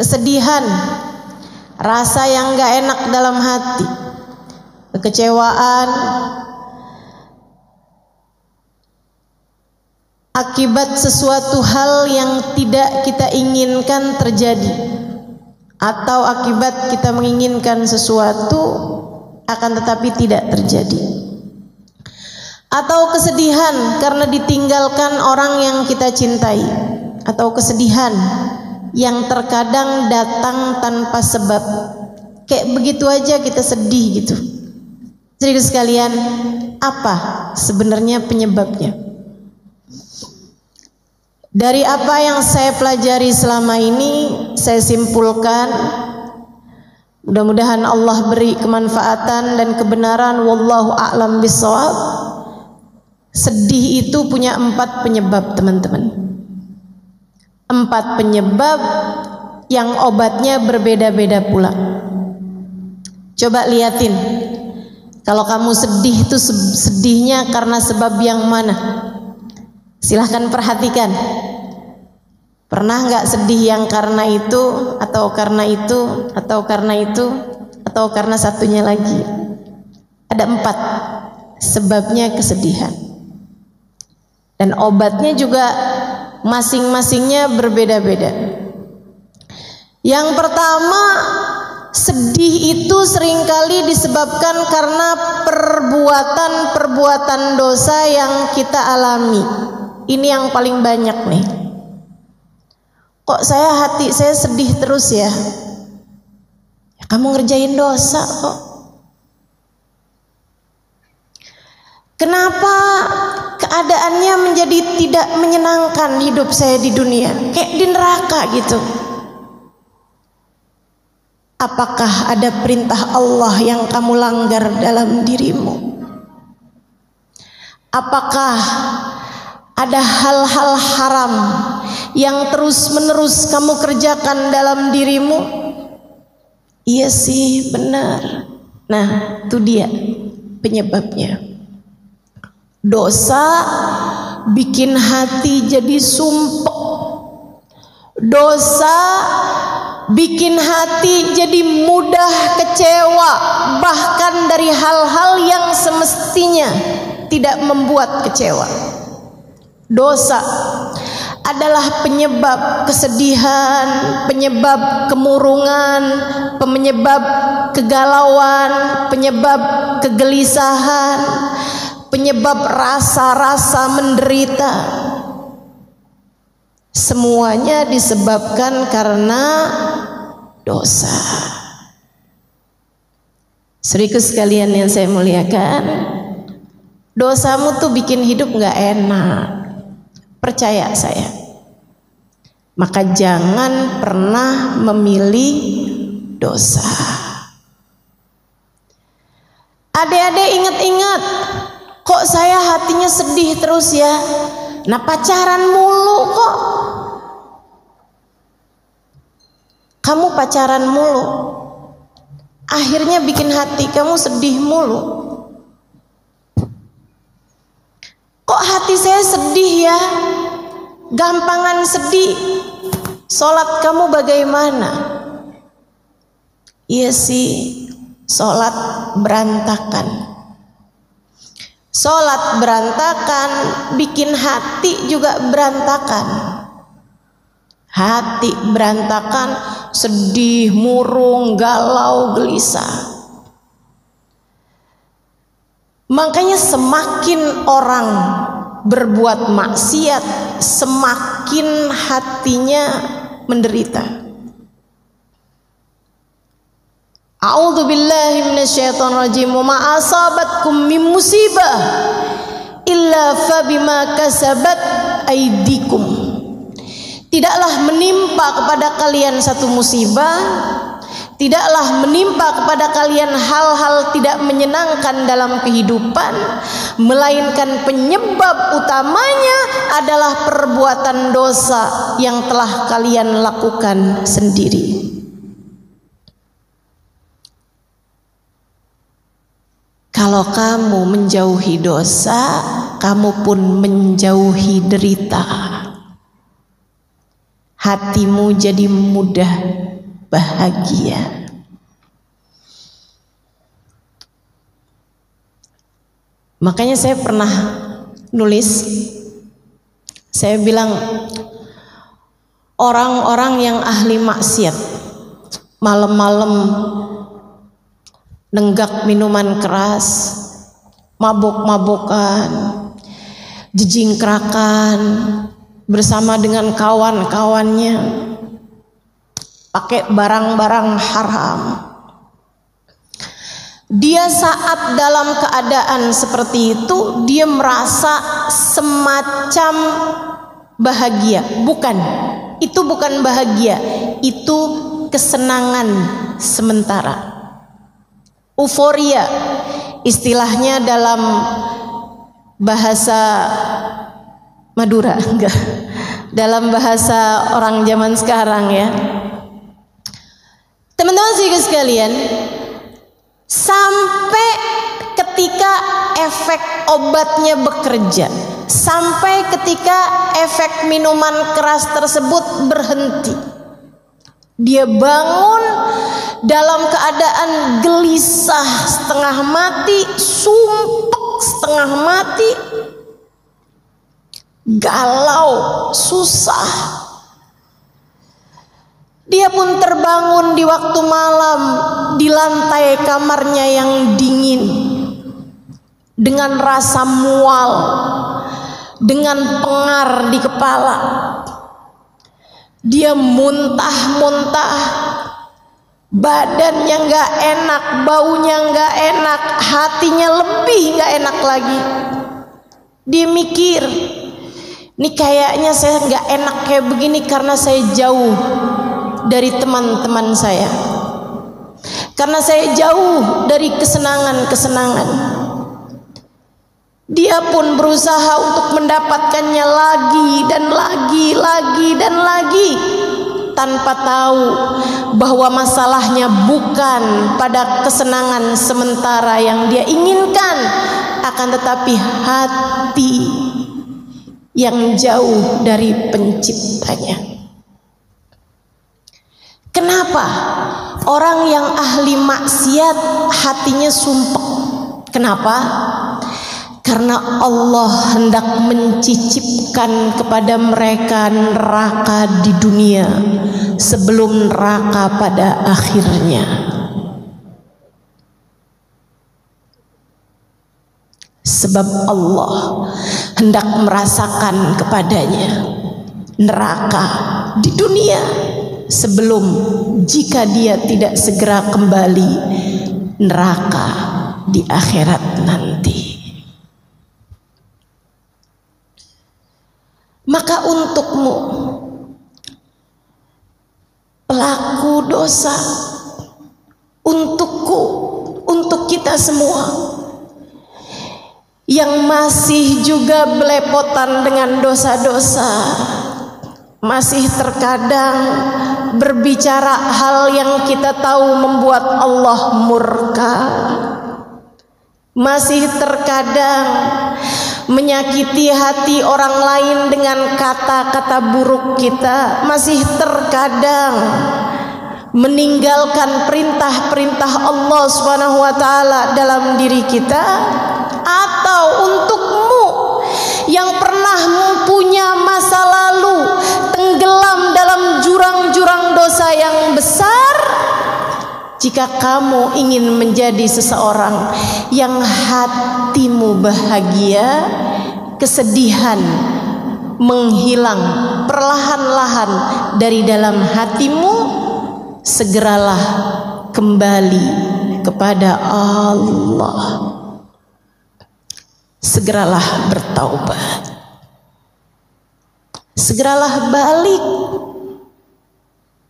kesedihan, rasa yang gak enak dalam hati, kekecewaan akibat sesuatu hal yang tidak kita inginkan terjadi, atau akibat kita menginginkan sesuatu akan tetapi tidak terjadi, atau kesedihan karena ditinggalkan orang yang kita cintai, atau kesedihan yang terkadang datang tanpa sebab, kayak begitu aja kita sedih gitu. Jadi sekalian, apa sebenarnya penyebabnya? Dari apa yang saya pelajari selama ini, saya simpulkan, mudah-mudahan Allah beri kemanfaatan dan kebenaran, wallahu a'lam bishawab. Sedih itu punya 4 penyebab, teman-teman. 4 penyebab yang obatnya berbeda-beda pula. Coba liatin, kalau kamu sedih itu sedihnya karena sebab yang mana? Silahkan perhatikan. Pernah nggak sedih yang karena itu, atau karena itu, atau karena itu, atau karena satunya lagi? Ada 4 sebabnya kesedihan. Dan obatnya juga masing-masingnya berbeda-beda. Yang pertama, sedih itu seringkali disebabkan karena perbuatan-perbuatan dosa yang kita alami. Ini yang paling banyak nih. Kok hati saya sedih terus ya? Ya kamu ngerjain dosa kok. Kenapa keadaannya menjadi tidak menyenangkan hidup saya di dunia? Kayak di neraka gitu. Apakah ada perintah Allah yang kamu langgar dalam dirimu? Apakah ada hal-hal haram yang terus-menerus kamu kerjakan dalam dirimu? Iya sih, benar. Nah, itu dia penyebabnya. Dosa bikin hati jadi sumpek. Dosa bikin hati jadi mudah kecewa, bahkan dari hal-hal yang semestinya tidak membuat kecewa. Dosa adalah penyebab kesedihan, penyebab kemurungan, penyebab kegalauan, penyebab kegelisahan, penyebab rasa-rasa menderita. Semuanya disebabkan karena dosa. Saudaraku sekalian yang saya muliakan, dosamu tuh bikin hidup gak enak. Percaya saya. Maka jangan pernah memilih dosa. Adik-adik ingat-ingat, kok saya hatinya sedih terus ya? Nah, pacaran mulu kok. Kamu pacaran mulu, akhirnya bikin hati kamu sedih mulu. Kok hati saya sedih ya? Gampangan sedih. Sholat kamu bagaimana? Iya sih, sholat berantakan. Sholat berantakan bikin hati juga berantakan. Hati berantakan, sedih, murung, galau, gelisah. Makanya semakin orang berbuat maksiat, semakin hatinya menderita. A'udzubillahi minasyaitonirrajim. Wa ma asabatkum min musibah illa fabima kasabat aydikum. Tidaklah menimpa kepada kalian satu musibah, tidaklah menimpa kepada kalian hal-hal tidak menyenangkan dalam kehidupan, melainkan penyebab utamanya adalah perbuatan dosa yang telah kalian lakukan sendiri. Kalau kamu menjauhi dosa, kamu pun menjauhi derita. Hatimu jadi mudah bahagia. Makanya saya pernah nulis, saya bilang orang-orang yang ahli maksiat malam-malam nenggak minuman keras, mabuk-mabukan, jejingkrakan bersama dengan kawan-kawannya, pakai barang-barang haram. Dia saat dalam keadaan seperti itu, dia merasa semacam bahagia. Bukan, itu bukan bahagia, itu kesenangan sementara, euforia istilahnya dalam bahasa Madura, enggak, dalam bahasa orang zaman sekarang ya. Teman-teman sekalian, sampai ketika efek obatnya bekerja, sampai ketika efek minuman keras tersebut berhenti, dia bangun dalam keadaan gelisah, setengah mati, sumpek setengah mati, galau, susah. Dia pun terbangun di waktu malam di lantai kamarnya yang dingin, dengan rasa mual, dengan pengar di kepala. Dia muntah-muntah, badannya nggak enak, baunya nggak enak, hatinya lebih nggak enak lagi. Dia mikir, ini kayaknya saya nggak enak kayak begini karena saya jauh dari teman-teman saya, karena saya jauh dari kesenangan-kesenangan. Dia pun berusaha untuk mendapatkannya lagi dan lagi, tanpa tahu bahwa masalahnya bukan pada kesenangan sementara yang dia inginkan, akan tetapi hati yang jauh dari penciptanya. Kenapa orang yang ahli maksiat hatinya sumpek? Kenapa? Karena Allah hendak mencicipkan kepada mereka neraka di dunia sebelum neraka pada akhirnya. Sebab Allah hendak merasakan kepadanya neraka di dunia sebelum, jika dia tidak segera kembali, neraka di akhirat nanti. Maka untukmu, pelaku dosa, untukku, untuk kita semua yang masih juga belepotan dengan dosa-dosa, masih terkadang berbicara hal yang kita tahu membuat Allah murka, masih terkadang menyakiti hati orang lain dengan kata-kata buruk kita, masih terkadang meninggalkan perintah-perintah Allah Subhanahu wa taala dalam diri kita. Atau untukmu yang pernah mempunyai masa lalu tenggelam dalam jurang-jurang dosa yang besar, jika kamu ingin menjadi seseorang yang hatimu bahagia, kesedihan menghilang perlahan-lahan dari dalam hatimu, segeralah kembali kepada Allah. Segeralah bertaubat, segeralah balik.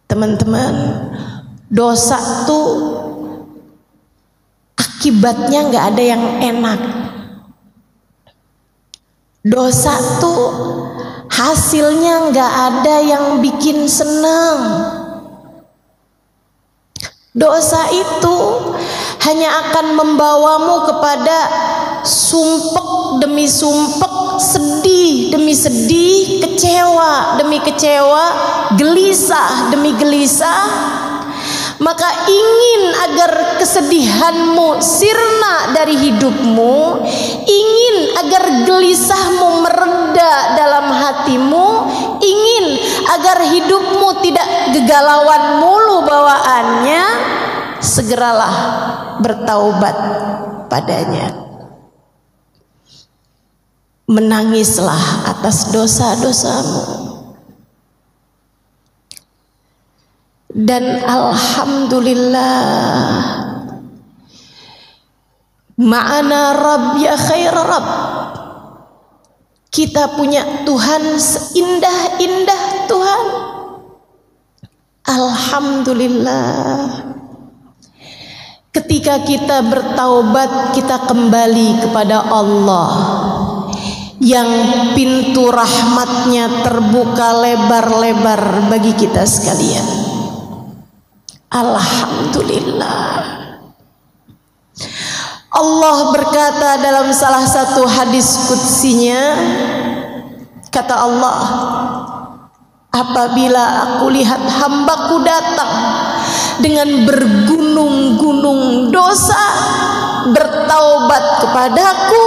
Teman-teman, dosa tuh akibatnya nggak ada yang enak. Dosa tuh hasilnya nggak ada yang bikin senang. Dosa itu hanya akan membawamu kepada sumpek demi sumpek, sedih demi sedih, kecewa demi kecewa, gelisah demi gelisah, maka ingin agar kesedihanmu sirna dari hidupmu, ingin agar gelisahmu mereda dalam hatimu, ingin agar hidupmu tidak gegalauan mulu bawaannya, segeralah bertaubat padanya. Menangislah atas dosa-dosamu. Dan alhamdulillah, ma'ana Rabb ya khair Rabb. Kita punya Tuhan seindah-indah Tuhan. Alhamdulillah. Ketika kita bertaubat, kita kembali kepada Allah yang pintu rahmatnya terbuka lebar-lebar bagi kita sekalian. Alhamdulillah. Allah berkata dalam salah satu hadis qudsinya, kata Allah, apabila aku lihat hambaku datang dengan bergunung-gunung dosa, bertaubat kepadaku,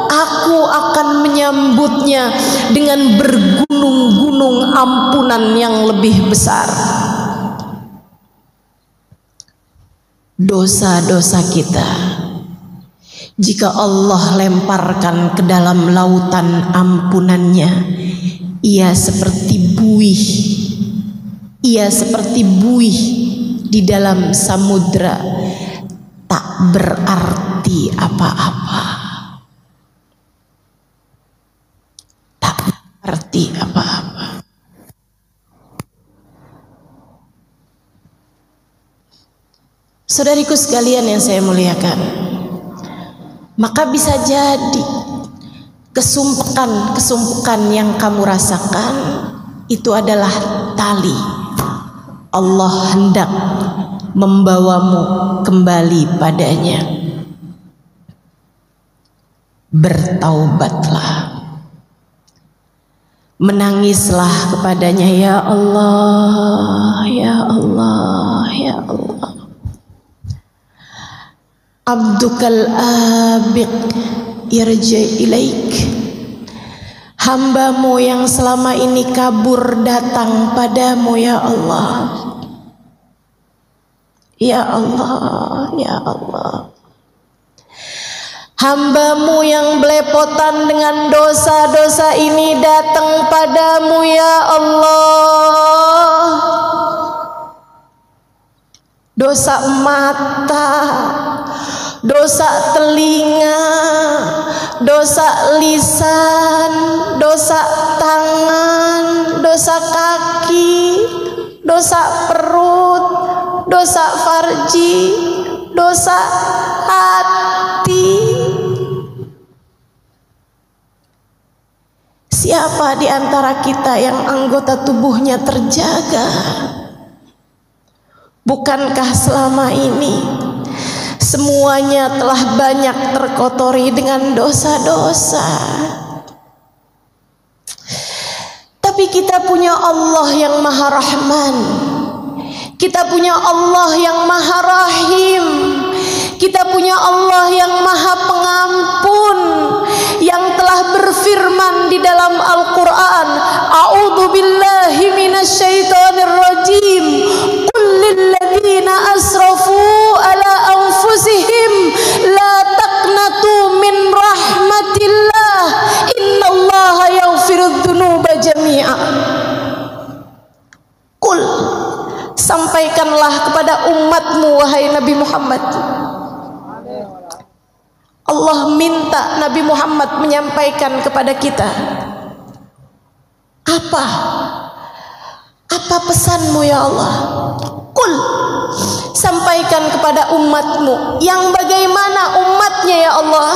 aku akan menyambutnya dengan bergunung-gunung ampunan yang lebih besar. Dosa-dosa kita, jika Allah lemparkan ke dalam lautan ampunannya, ia seperti buih, di dalam samudra, tak berarti apa-apa. Tak berarti apa-apa. Saudariku sekalian yang saya muliakan, maka bisa jadi kesumpukan yang kamu rasakan itu adalah tali. Allah hendak membawamu kembali padanya. Bertaubatlah, menangislah kepadanya, ya Allah, ya Allah, ya Allah. Abdukal abiq irji ilaik. Hambamu yang selama ini kabur datang padamu, ya Allah. Ya Allah, ya Allah. Hambamu yang belepotan dengan dosa-dosa ini datang padamu, ya Allah. Dosa mata, dosa telinga, dosa lisan, dosa tangan, dosa kaki, dosa perut, dosa farji, dosa hati. Siapa di antara kita yang anggota tubuhnya terjaga? Bukankah selama ini semuanya telah banyak terkotori dengan dosa-dosa? Tapi kita punya Allah yang Maha Rahman, kita punya Allah yang Maha Rahim, kita punya Allah yang Maha Pengampun, yang telah berfirman di dalam Al-Quran, A'udzu billahi minasyaitonir rajim, qul lilladzina asrafu ala anfusihim la taqnatu min rahmatillah innallaha yaghfirudz dzunuba jami'a. Qul, sampaikanlah kepada umatmu wahai Nabi Muhammad. Allah minta Nabi Muhammad menyampaikan kepada kita. Apa pesanmu ya Allah? Qul, sampaikan kepada umatmu. Yang bagaimana umatnya ya Allah?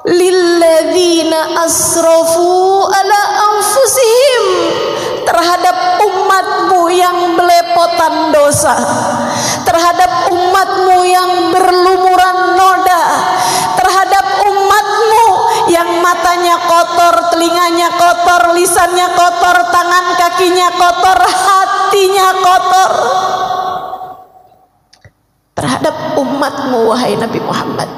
Lilladzina asrafu ala anfusihim, terhadap umatmu yang belepotan dosa, terhadap umatmu yang berlumuran noda, terhadap umatmu yang matanya kotor, telinganya kotor, lisannya kotor, tangan kakinya kotor, hatinya kotor. terhadap umatmu wahai Nabi Muhammad,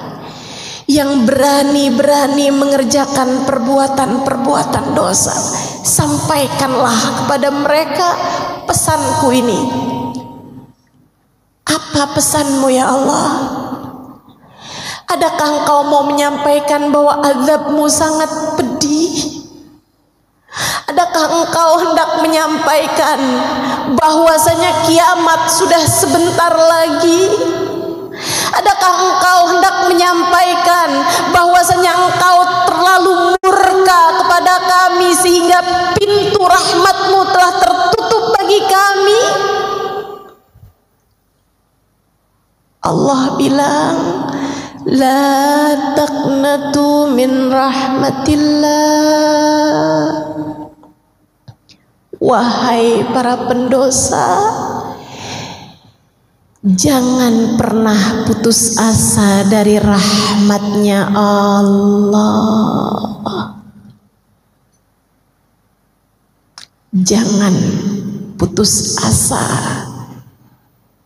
yang berani-berani mengerjakan perbuatan-perbuatan dosa. Sampaikanlah kepada mereka pesanku ini. Apa pesanmu ya Allah? Adakah engkau mau menyampaikan bahwa azabmu sangat pedih? Adakah engkau hendak menyampaikan bahwasanya kiamat sudah sebentar lagi? Adakah engkau hendak menyampaikan bahwasanya engkau terlalu murka kepada kami sehingga pintu rahmatmu telah tertutup bagi kami? Allah bilang, la taqnatu min rahmatillah. Wahai para pendosa, jangan pernah putus asa dari rahmatnya Allah. Jangan putus asa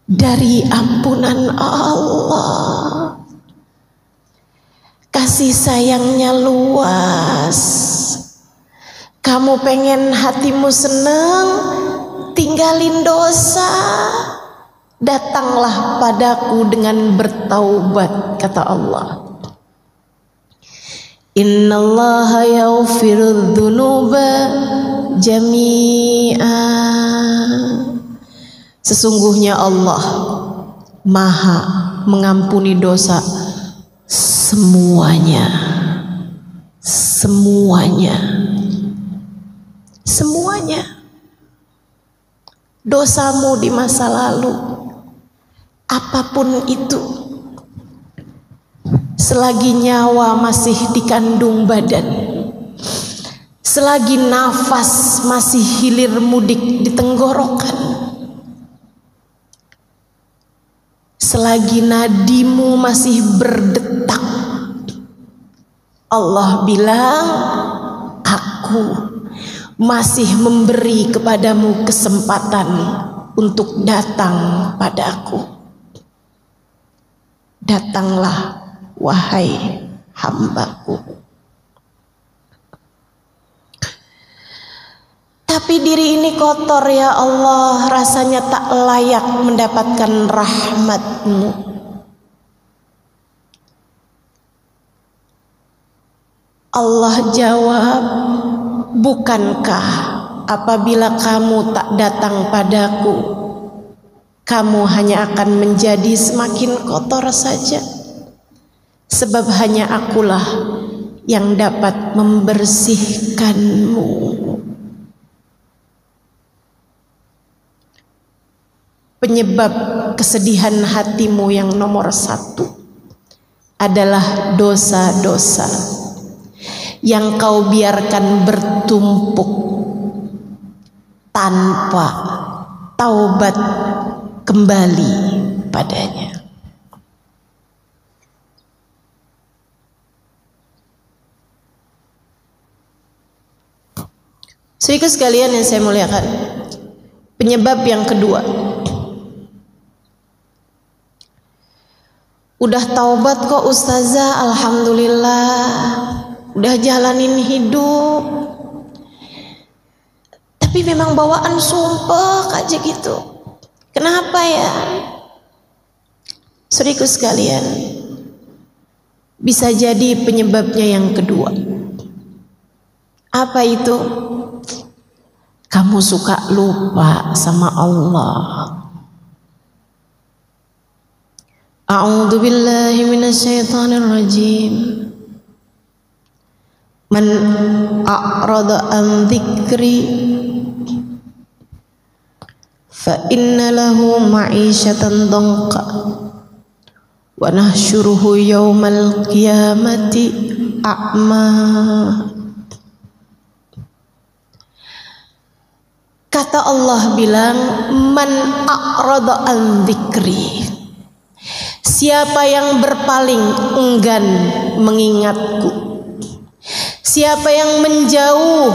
dari ampunan Allah. Kasih sayangnya luas. Kamu pengen hatimu senang, tinggalin dosa. Datanglah padaku dengan bertaubat, kata Allah. Innallaha yaghfirudz dzunuba jami'a. Sesungguhnya Allah Maha mengampuni dosa semuanya. Semuanya. Semuanya. Dosamu di masa lalu, apapun itu, selagi nyawa masih dikandung badan, selagi nafas masih hilir mudik di tenggorokan, selagi nadimu masih berdetak, Allah bilang, aku masih memberi kepadamu kesempatan untuk datang padaku. Datanglah wahai hambaku. Tapi diri ini kotor ya Allah, rasanya tak layak mendapatkan rahmat-Mu. Allah jawab, bukankah apabila kamu tak datang padaku, kamu hanya akan menjadi semakin kotor saja? Sebab hanya akulah yang dapat membersihkanmu. Penyebab kesedihan hatimu yang nomor satu adalah dosa-dosa yang kau biarkan bertumpuk tanpa taubat kembali padanya. Saudaraku sekalian yang saya muliakan, penyebab yang kedua, udah taubat kok ustazah, alhamdulillah, udah jalanin hidup, tapi memang bawaan sumpah aja gitu. Kenapa ya? Saudaraku sekalian, bisa jadi penyebabnya yang kedua. Apa itu? Kamu suka lupa sama Allah. A'udzu billahi minasyaitonir rajim. Man a'rada an dzikri fa inna lahu ma'isyatan dhanqa wa nahsyuruhu yaumal qiyamati a'ma. Kata Allah bilang, man a'rada an dzikri, siapa yang berpaling enggan mengingatku, siapa yang menjauh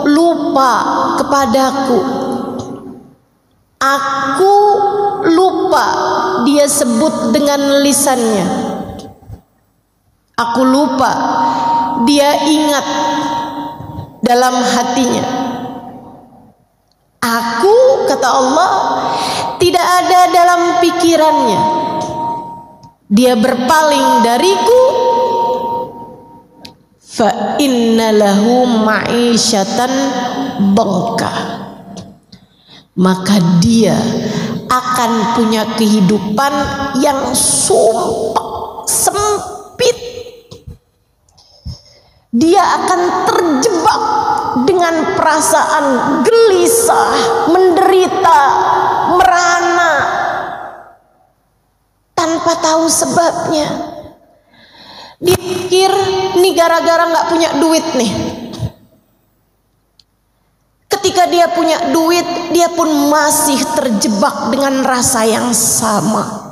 lupa kepadaku, aku lupa dia sebut dengan lisannya. Aku lupa, dia ingat dalam hatinya. Aku, kata Allah, tidak ada dalam pikirannya. Dia berpaling dariku. Fa inna lahu ma'isyatan bangka. Maka dia akan punya kehidupan yang sumpah, sempit. Dia akan terjebak dengan perasaan gelisah, menderita, merana, tanpa tahu sebabnya. Dia pikir ini gara-gara gak punya duit nih. Ketika dia punya duit, dia pun masih terjebak dengan rasa yang sama.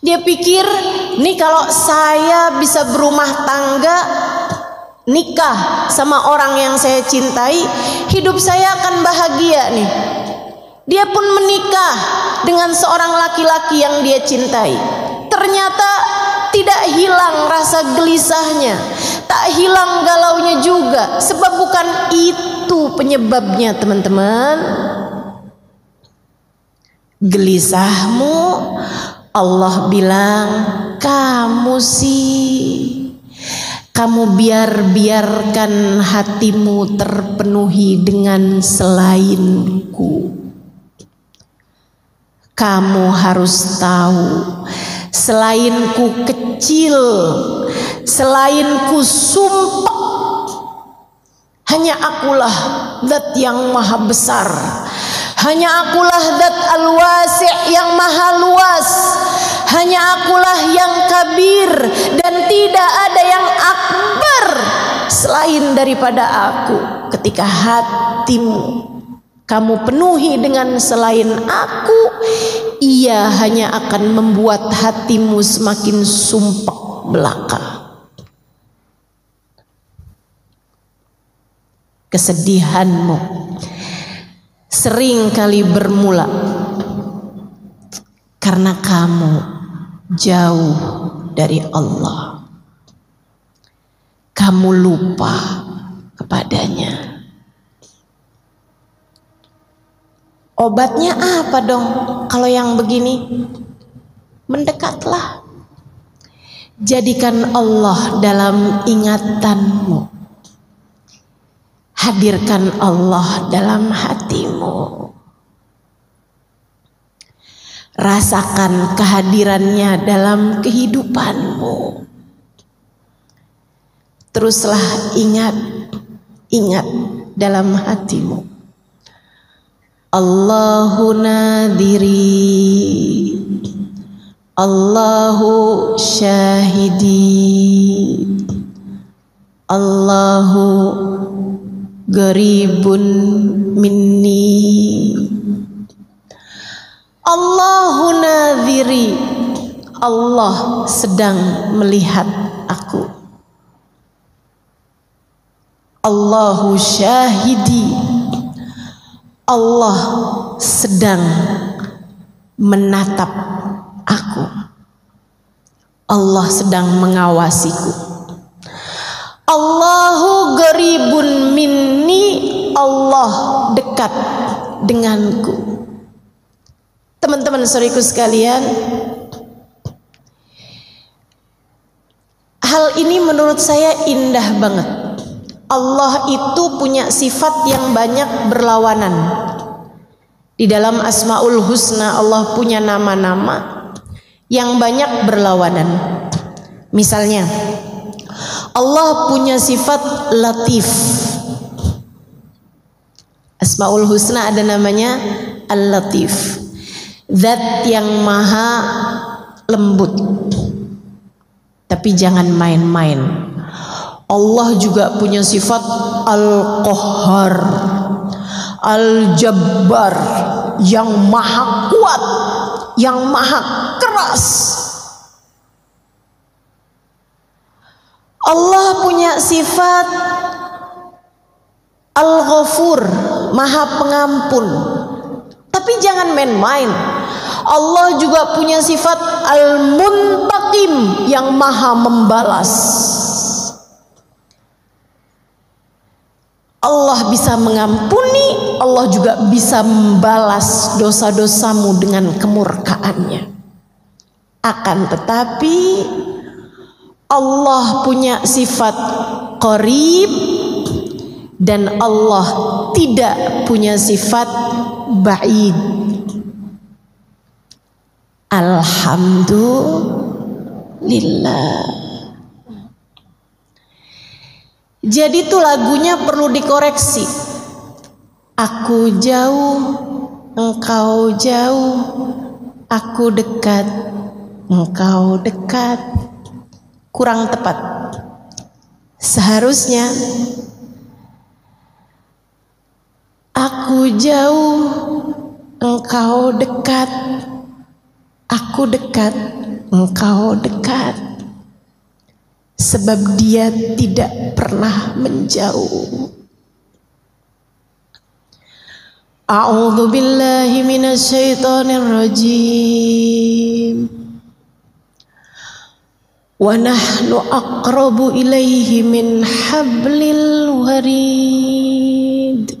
Dia pikir, nih kalau saya bisa berumah tangga, nikah sama orang yang saya cintai, hidup saya akan bahagia nih. Dia pun menikah dengan seorang laki-laki yang dia cintai. Ternyata tidak hilang rasa gelisahnya, tak hilang galaunya juga. Sebab bukan itu penyebabnya, teman-teman. Gelisahmu, Allah bilang, kamu biarkan hatimu terpenuhi dengan selainku. Kamu harus tahu, selainku kecil, selainku sumpah, hanya akulah zat yang maha besar. Hanya akulah zat al-wasi' yang maha luas. Hanya akulah yang kabir, dan tidak ada yang akbar selain daripada aku. Ketika hatimu kamu penuhi dengan selain aku, ia hanya akan membuat hatimu semakin sumpah belaka. Kesedihanmu sering kali bermula karena kamu jauh dari Allah. Kamu lupa kepadanya. Obatnya apa dong kalau yang begini? Mendekatlah. Jadikan Allah dalam ingatanmu. Hadirkan Allah dalam hatimu. Rasakan kehadirannya dalam kehidupanmu. Teruslah ingat dalam hatimu. Allahu nadiri, Allahu syahidi, Allahu garibun minni. Allahu nadhiri, Allah sedang melihat aku. Allahu syahidi, Allah sedang menatap aku. Allah sedang mengawasiku. Allahu garibun minni, Allah dekat denganku. Teman-teman saudaraku sekalian, hal ini menurut saya indah banget. Allah itu punya sifat yang banyak berlawanan. Di dalam Asmaul Husna Allah punya nama-nama yang banyak berlawanan. Misalnya, Allah punya sifat latif. Asmaul Husna ada namanya Al-Latif, zat yang maha lembut. Tapi jangan main-main. Allah juga punya sifat Al-Qahhar, Al-Jabbar, yang maha kuat, yang maha keras. Allah punya sifat Al-Ghafur, maha pengampun. Tapi jangan main-main. Allah juga punya sifat Al-Muntaqim, yang maha membalas. Allah bisa mengampuni, Allah juga bisa membalas dosa-dosamu dengan kemurkaannya. Akan tetapi Allah punya sifat Qarib dan Allah tidak punya sifat Ba'id. Alhamdulillah. Jadi tuh lagunya perlu dikoreksi. Aku jauh, engkau jauh, aku dekat, engkau dekat. Kurang tepat. Seharusnya aku jauh, engkau dekat, aku dekat, engkau dekat. Sebab dia tidak pernah menjauh. A'udzu billahi minasyaitonir rajim. Wa nahnu aqrabu ilaihi min hablil warid.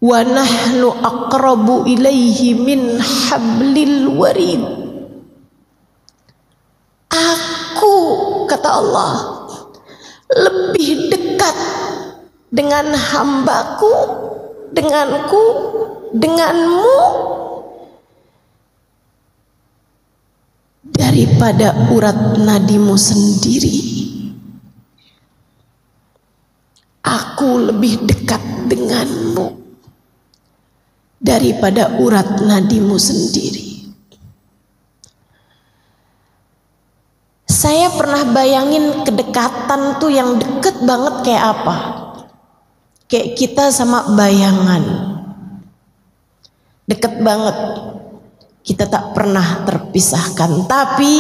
Wa nahnu aqrabu ilaihi min hablil warid. Aku, kata Allah, lebih dekat dengan hambaku, denganku, denganmu daripada urat nadimu sendiri. Aku lebih dekat denganmu daripada urat nadimu sendiri. Saya pernah bayangin kedekatan tuh yang deket banget kayak apa. Kayak kita sama bayangan. Deket banget. Kita tak pernah terpisahkan. Tapi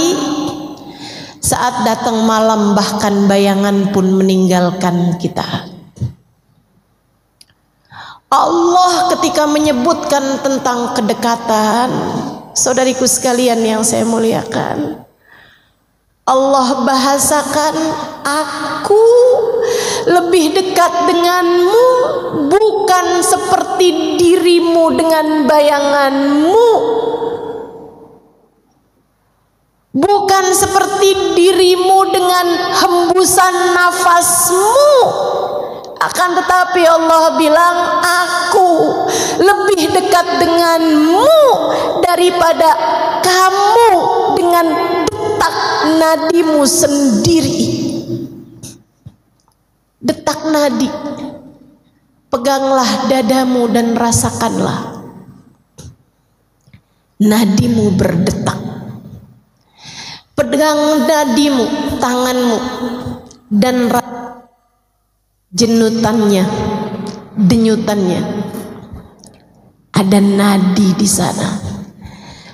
saat datang malam bahkan bayangan pun meninggalkan kita. Allah ketika menyebutkan tentang kedekatan, saudariku sekalian yang saya muliakan, Allah bahasakan, aku lebih dekat denganmu, bukan seperti dirimu dengan bayanganmu, bukan seperti dirimu dengan hembusan nafasmu. Akan tetapi Allah bilang, aku lebih dekat denganmu daripada kamu dengan detak nadimu sendiri. Detak nadi. Peganglah dadamu dan rasakanlah nadimu berdetak. Pegang nadimu, tanganmu, dan jenutannya, denyutannya. Ada nadi di sana.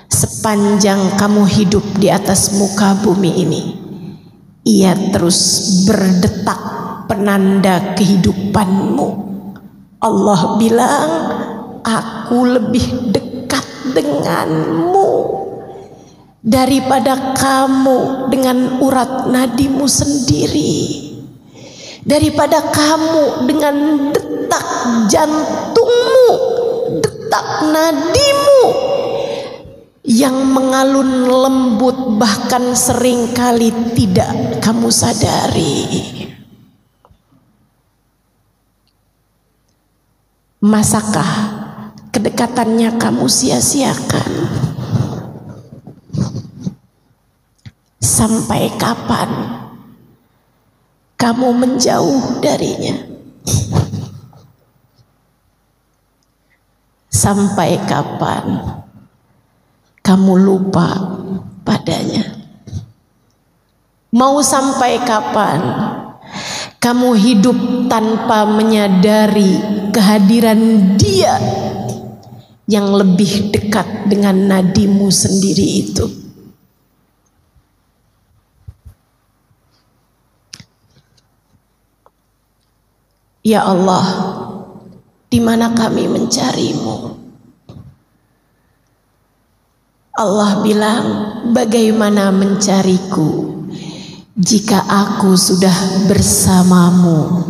Sepanjang kamu hidup di atas muka bumi ini, ia terus berdetak, penanda kehidupanmu. Allah bilang, aku lebih dekat denganmu daripada kamu dengan urat nadimu sendiri, daripada kamu dengan detak jantungmu, detak nadimu yang mengalun lembut, bahkan seringkali tidak kamu sadari. Masakah kedekatannya kamu sia-siakan? Sampai kapan kamu menjauh darinya? Sampai kapan kamu lupa padanya? Mau sampai kapan kamu hidup tanpa menyadari kehadiran Dia yang lebih dekat dengan nadimu sendiri itu? Ya Allah, di mana kami mencarimu? Allah bilang, bagaimana mencariku jika aku sudah bersamamu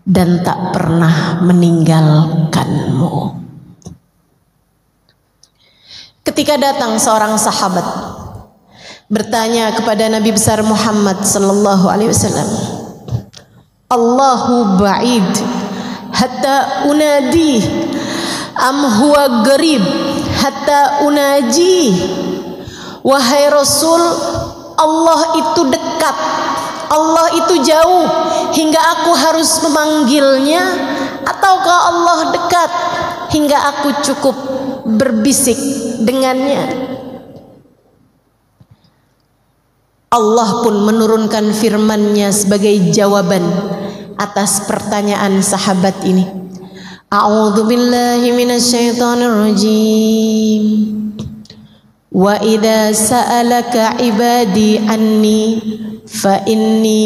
dan tak pernah meninggalkanmu. Ketika datang seorang sahabat bertanya kepada Nabi besar Muhammad sallallahu alaihi wasallam, Allahu ba'id hatta unadi am huwa garib hatta unaji. Wahai Rasul, Allah itu dekat, Allah itu jauh hingga aku harus memanggilnya, ataukah Allah dekat hingga aku cukup berbisik dengannya? Allah pun menurunkan firman-Nya sebagai jawaban atas pertanyaan sahabat ini. A'udzu billahi minasyaitonir rajim. Wa idza sa'alaka 'ibadi anni fa inni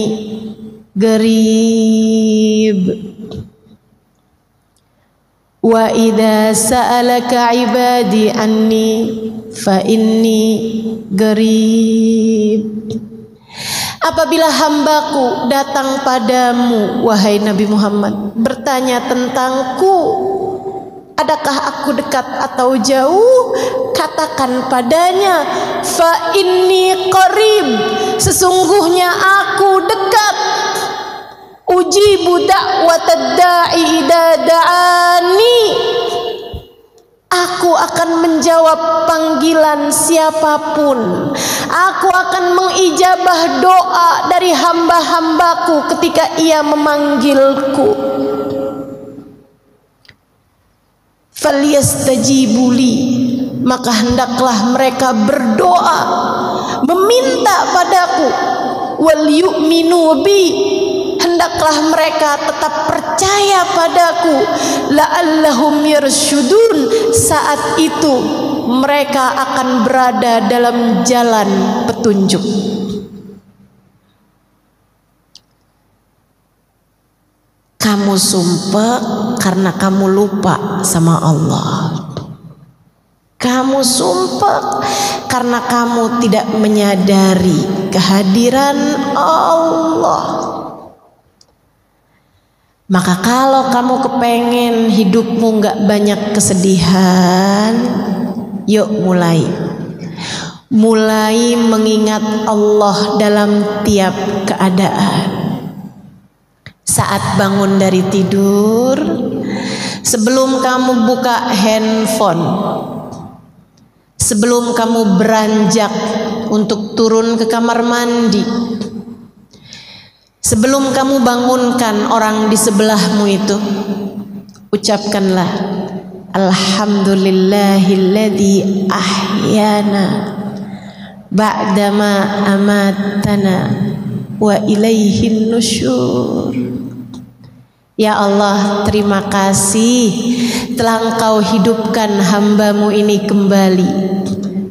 qarib. Wa idza sa'alaka 'ibadi anni fa inni qarib. Apabila hambaku datang padamu, wahai Nabi Muhammad, bertanya tentangku, adakah aku dekat atau jauh? Katakan padanya, fa inni qarib, sesungguhnya aku dekat. Ujibu da'watad da'i idza da'ani, aku akan menjawab panggilan siapapun. Aku akan mengijabah doa dari hamba-hambaku ketika ia memanggilku. Falyastajibuli, maka hendaklah mereka berdoa, meminta padaku. Wal yu'minu bi, hendaklah mereka tetap percaya padaku. La'allahum yarsyudun, saat itu mereka akan berada dalam jalan petunjuk. Kamu sumpah karena kamu lupa sama Allah. Kamu sumpah karena kamu tidak menyadari kehadiran Allah. Maka kalau kamu kepengen hidupmu gak banyak kesedihan, yuk mulai mengingat Allah dalam tiap keadaan. Saat bangun dari tidur, sebelum kamu buka handphone, sebelum kamu beranjak untuk turun ke kamar mandi, sebelum kamu bangunkan orang di sebelahmu itu, ucapkanlah Alhamdulillahilladzi ahyana ba'dama amatana wa ilaihin nusyur. Ya Allah, terima kasih telah Engkau hidupkan hamba-Mu ini kembali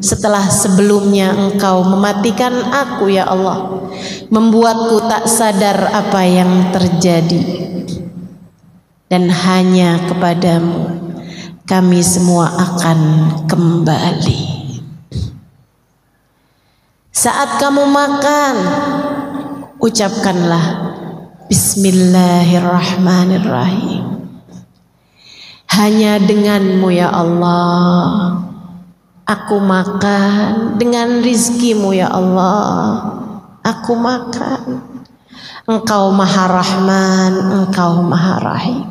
setelah sebelumnya Engkau mematikan aku, ya Allah, membuatku tak sadar apa yang terjadi. Dan hanya kepadamu kami semua akan kembali. Saat kamu makan, ucapkanlah Bismillahirrahmanirrahim. Hanya denganmu ya Allah aku makan, dengan rizkimu ya Allah aku makan. Engkau maha rahman, Engkau maha rahim.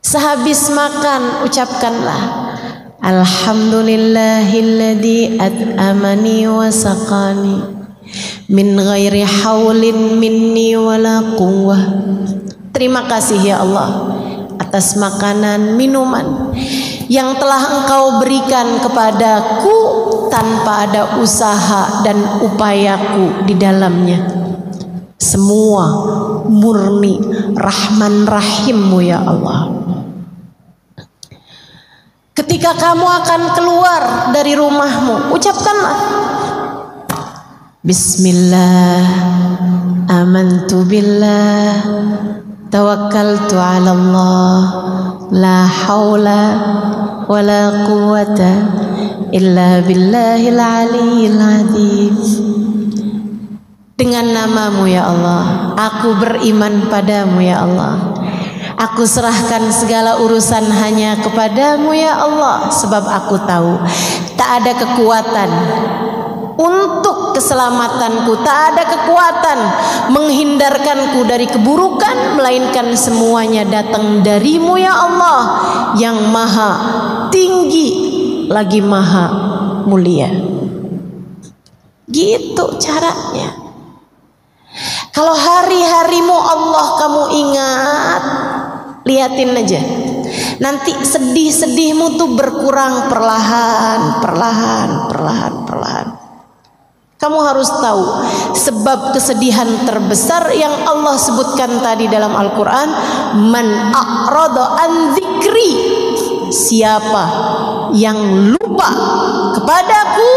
Sehabis makan ucapkanlah Alhamdulillahilladzi at'amani wa saqani min ghairi haulin minni wala quwwah. Terima kasih ya Allah atas makanan minuman yang telah Engkau berikan kepadaku tanpa ada usaha dan upayaku di dalamnya. Semua murni Rahman Rahim-Mu ya Allah. Ketika kamu akan keluar dari rumahmu, ucapkanlah Bismillah, amantu billah, tawakkaltu ala Allah, La haula wala quwata illa billahil aliyyil azim. Dengan namamu ya Allah, aku beriman padamu ya Allah. Aku serahkan segala urusan hanya kepadamu ya Allah. Sebab aku tahu tak ada kekuatan untuk keselamatanku, tak ada kekuatan menghindarkanku dari keburukan, melainkan semuanya datang darimu ya Allah, yang maha tinggi lagi maha mulia. Gitu caranya. Kalau hari-harimu Allah kamu ingat, liatin aja, nanti sedih-sedihmu tuh berkurang perlahan. Kamu harus tahu sebab kesedihan terbesar yang Allah sebutkan tadi dalam Al-Quran, man a'rada an dzikri, siapa yang lupa kepadaku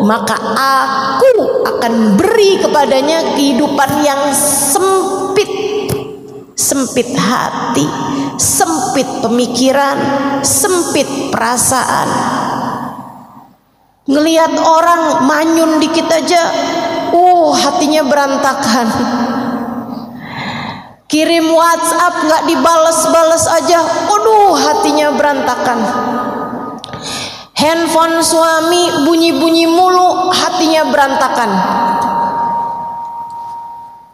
maka aku akan beri kepadanya kehidupan yang sempit, sempit hati, sempit pemikiran, sempit perasaan. Ngelihat orang manyun dikit aja, hatinya berantakan. Kirim WhatsApp nggak dibales-bales aja, hatinya berantakan. Handphone suami bunyi-bunyi mulu, hatinya berantakan.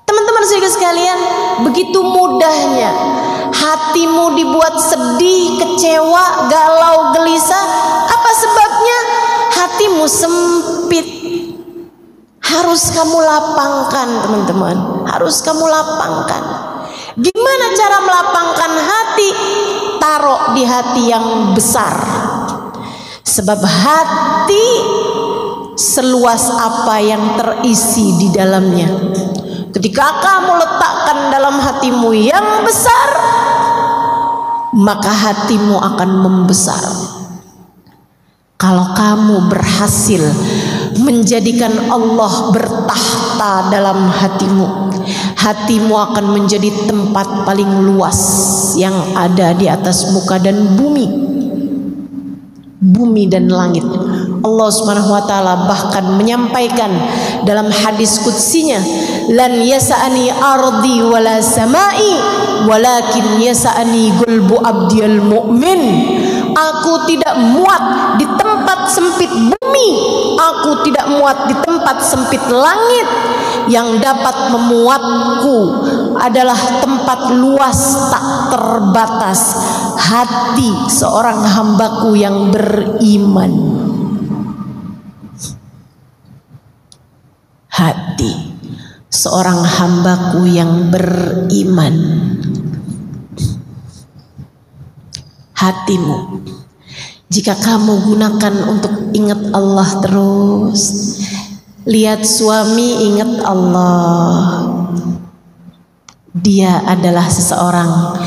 Teman-teman sekalian, begitu mudahnya hatimu dibuat sedih, kecewa, galau, gelisah. Apa sebabnya? Hatimu sempit. Harus kamu lapangkan, teman-teman. Harus kamu lapangkan. Gimana cara melapangkan hati? Taruh di hati yang besar. Sebab hati seluas apa yang terisi di dalamnya. Ketika kamu letakkan dalam hatimu yang besar, maka hatimu akan membesar. Kalau kamu berhasil menjadikan Allah bertahta dalam hatimu, hatimu akan menjadi tempat paling luas yang ada di atas muka dan bumi dan langit. Allah Subhanahu wa taala bahkan menyampaikan dalam hadis qudsinya, lan yasa'ani ardi wala samai walakin yasa'ani qalbu abdiyal mu'min. Aku tidak muat di tempat sempit bumi, aku tidak muat di tempat sempit langit. Yang dapat memuatku adalah tempat luas tak terbatas, hati seorang hambaku yang beriman. Hati seorang hambaku yang beriman. Hatimu, jika kamu gunakan untuk ingat Allah terus, lihat suami ingat Allah, dia adalah seseorang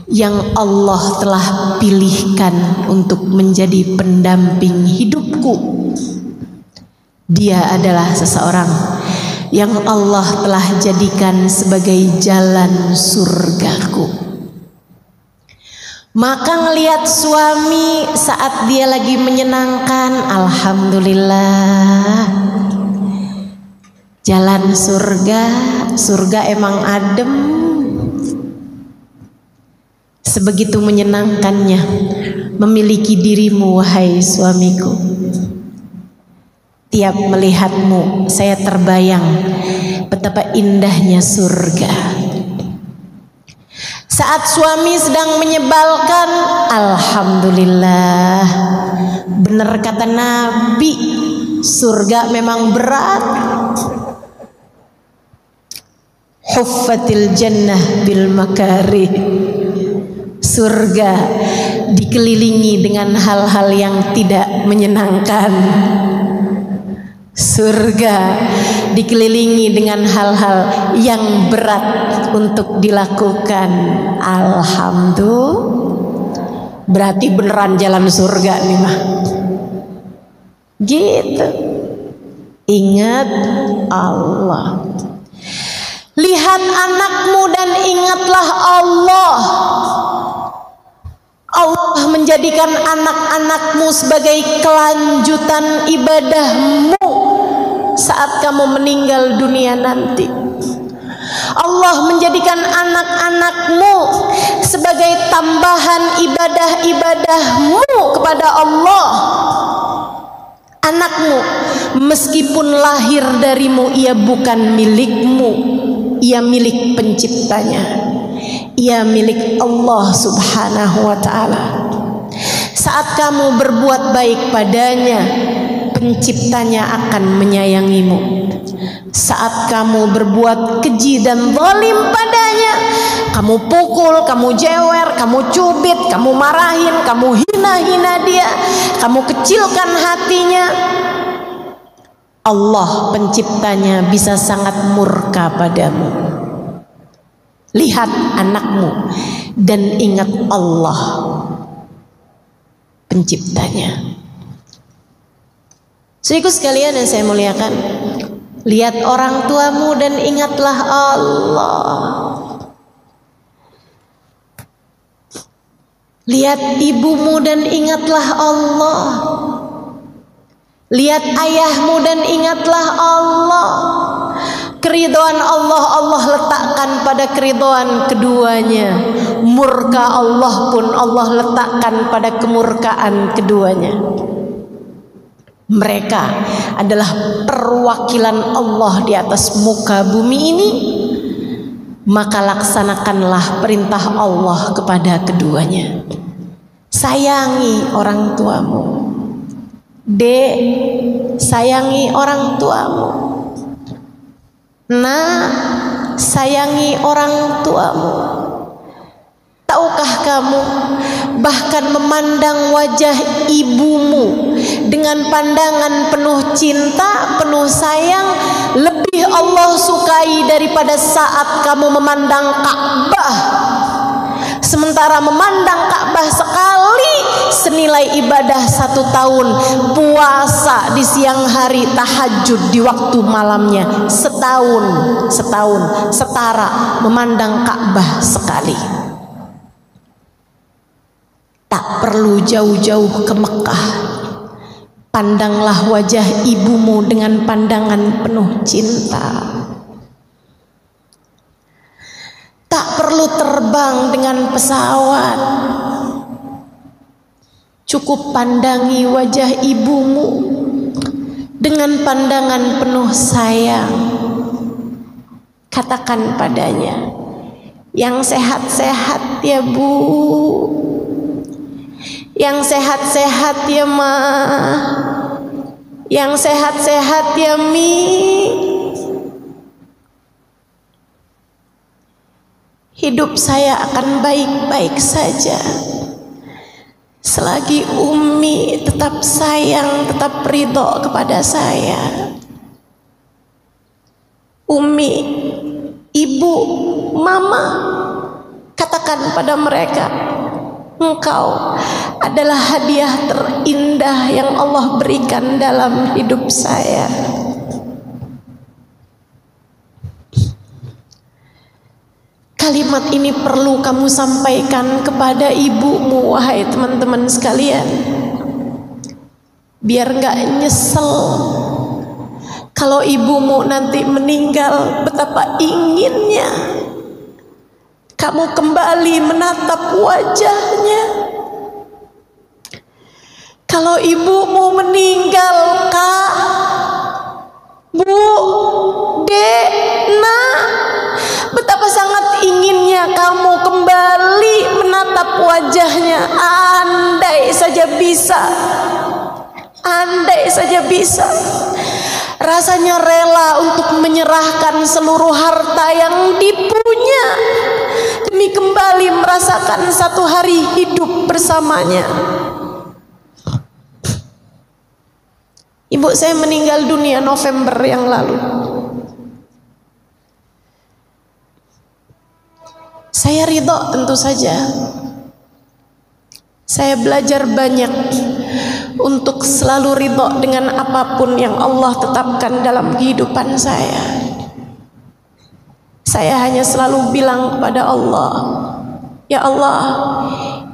yang Allah telah pilihkan untuk menjadi pendamping hidupku. Dia adalah seseorang yang Allah telah jadikan sebagai jalan surgaku. Maka ngelihat suami saat dia lagi menyenangkan, alhamdulillah, jalan surga emang adem. Sebegitu menyenangkannya memiliki dirimu, wahai suamiku. Tiap melihatmu saya terbayang betapa indahnya surga. Saat suami sedang menyebalkan, alhamdulillah, benar kata Nabi, surga memang berat. Huffatil jannah bil makarih. Surga dikelilingi dengan hal-hal yang tidak menyenangkan. Surga dikelilingi dengan hal-hal yang berat untuk dilakukan. Alhamdulillah, berarti beneran jalan surga nih mah. Gitu. Ingat Allah. Lihat anakmu dan ingatlah Allah. Allah menjadikan anak-anakmu sebagai kelanjutan ibadahmu saat kamu meninggal dunia nanti. Allah menjadikan anak-anakmu sebagai tambahan ibadah-ibadahmu kepada Allah. Anakmu meskipun lahir darimu, ia bukan milikmu, ia milik penciptanya, ia milik Allah subhanahu wa ta'ala. Saat kamu berbuat baik padanya, penciptanya akan menyayangimu. Saat kamu berbuat keji dan zalim padanya, kamu pukul, kamu jewer, kamu cubit, kamu marahin, kamu hina-hina dia, kamu kecilkan hatinya, Allah penciptanya bisa sangat murka padamu. Lihat anakmu dan ingat Allah penciptanya. Saudaraku sekalian yang saya muliakan, lihat orang tuamu dan ingatlah Allah. Lihat ibumu dan ingatlah Allah. Lihat ayahmu dan ingatlah Allah. Keridhaan Allah, Allah letakkan pada keridhaan keduanya. Murka Allah pun Allah letakkan pada kemurkaan keduanya. Mereka adalah perwakilan Allah di atas muka bumi ini. Maka laksanakanlah perintah Allah kepada keduanya. Sayangi orang tuamu. Dek, sayangi orang tuamu. Nah, sayangi orang tuamu. Tahukah kamu, bahkan memandang wajah ibumu dengan pandangan penuh cinta, penuh sayang, lebih Allah sukai daripada saat kamu memandang Ka'bah. Sementara memandang Ka'bah sekali senilai ibadah 1 tahun, puasa di siang hari, tahajud di waktu malamnya, setahun setara memandang Ka'bah sekali. Tak perlu jauh-jauh ke Mekah, pandanglah wajah ibumu dengan pandangan penuh cinta. Tak perlu terbang dengan pesawat, cukup pandangi wajah ibumu dengan pandangan penuh sayang. Katakan padanya, yang sehat-sehat ya Bu, yang sehat-sehat ya Ma, yang sehat-sehat ya Mi. Hidup saya akan baik-baik saja selagi Umi tetap sayang, tetap ridho kepada saya. Umi, Ibu, Mama, katakan pada mereka, engkau adalah hadiah terindah yang Allah berikan dalam hidup saya. Kalimat ini perlu kamu sampaikan kepada ibumu, wahai teman-teman sekalian, biar gak nyesel kalau ibumu nanti meninggal. Betapa inginnya kamu kembali menatap wajahnya. Kalau ibumu meninggal, Kak, Bu, Dek, Nak, betapa sangat inginnya kamu kembali menatap wajahnya. Andai saja bisa, andai saja bisa, rasanya rela untuk menyerahkan seluruh harta yang dipunya demi kembali merasakan satu hari hidup bersamanya. Ibu saya meninggal dunia November yang lalu. Saya ridho tentu saja. Saya belajar banyak untuk selalu ridho dengan apapun yang Allah tetapkan dalam kehidupan saya. Saya hanya selalu bilang kepada Allah, Ya Allah,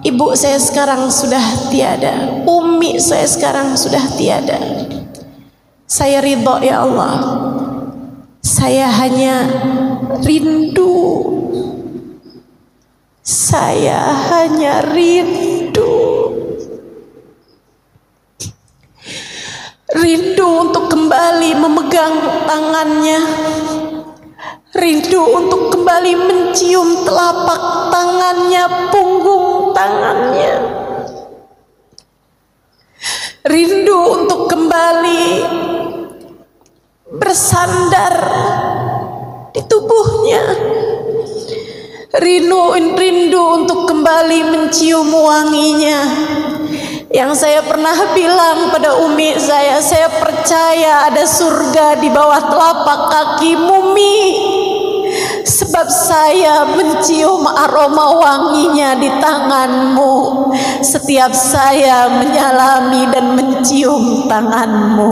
ibu saya sekarang sudah tiada, umi saya sekarang sudah tiada. Saya ridho ya Allah. Saya hanya rindu. Saya hanya rindu. Rindu untuk kembali memegang tangannya. Rindu untuk kembali mencium telapak tangannya, punggung tangannya. Rindu untuk kembali bersandar di tubuhnya. Rindu untuk kembali mencium wanginya. Yang saya pernah bilang pada umi saya percaya ada surga di bawah telapak kaki Mumi. Sebab saya mencium aroma wanginya di tanganmu. Setiap saya menyalami dan mencium tanganmu.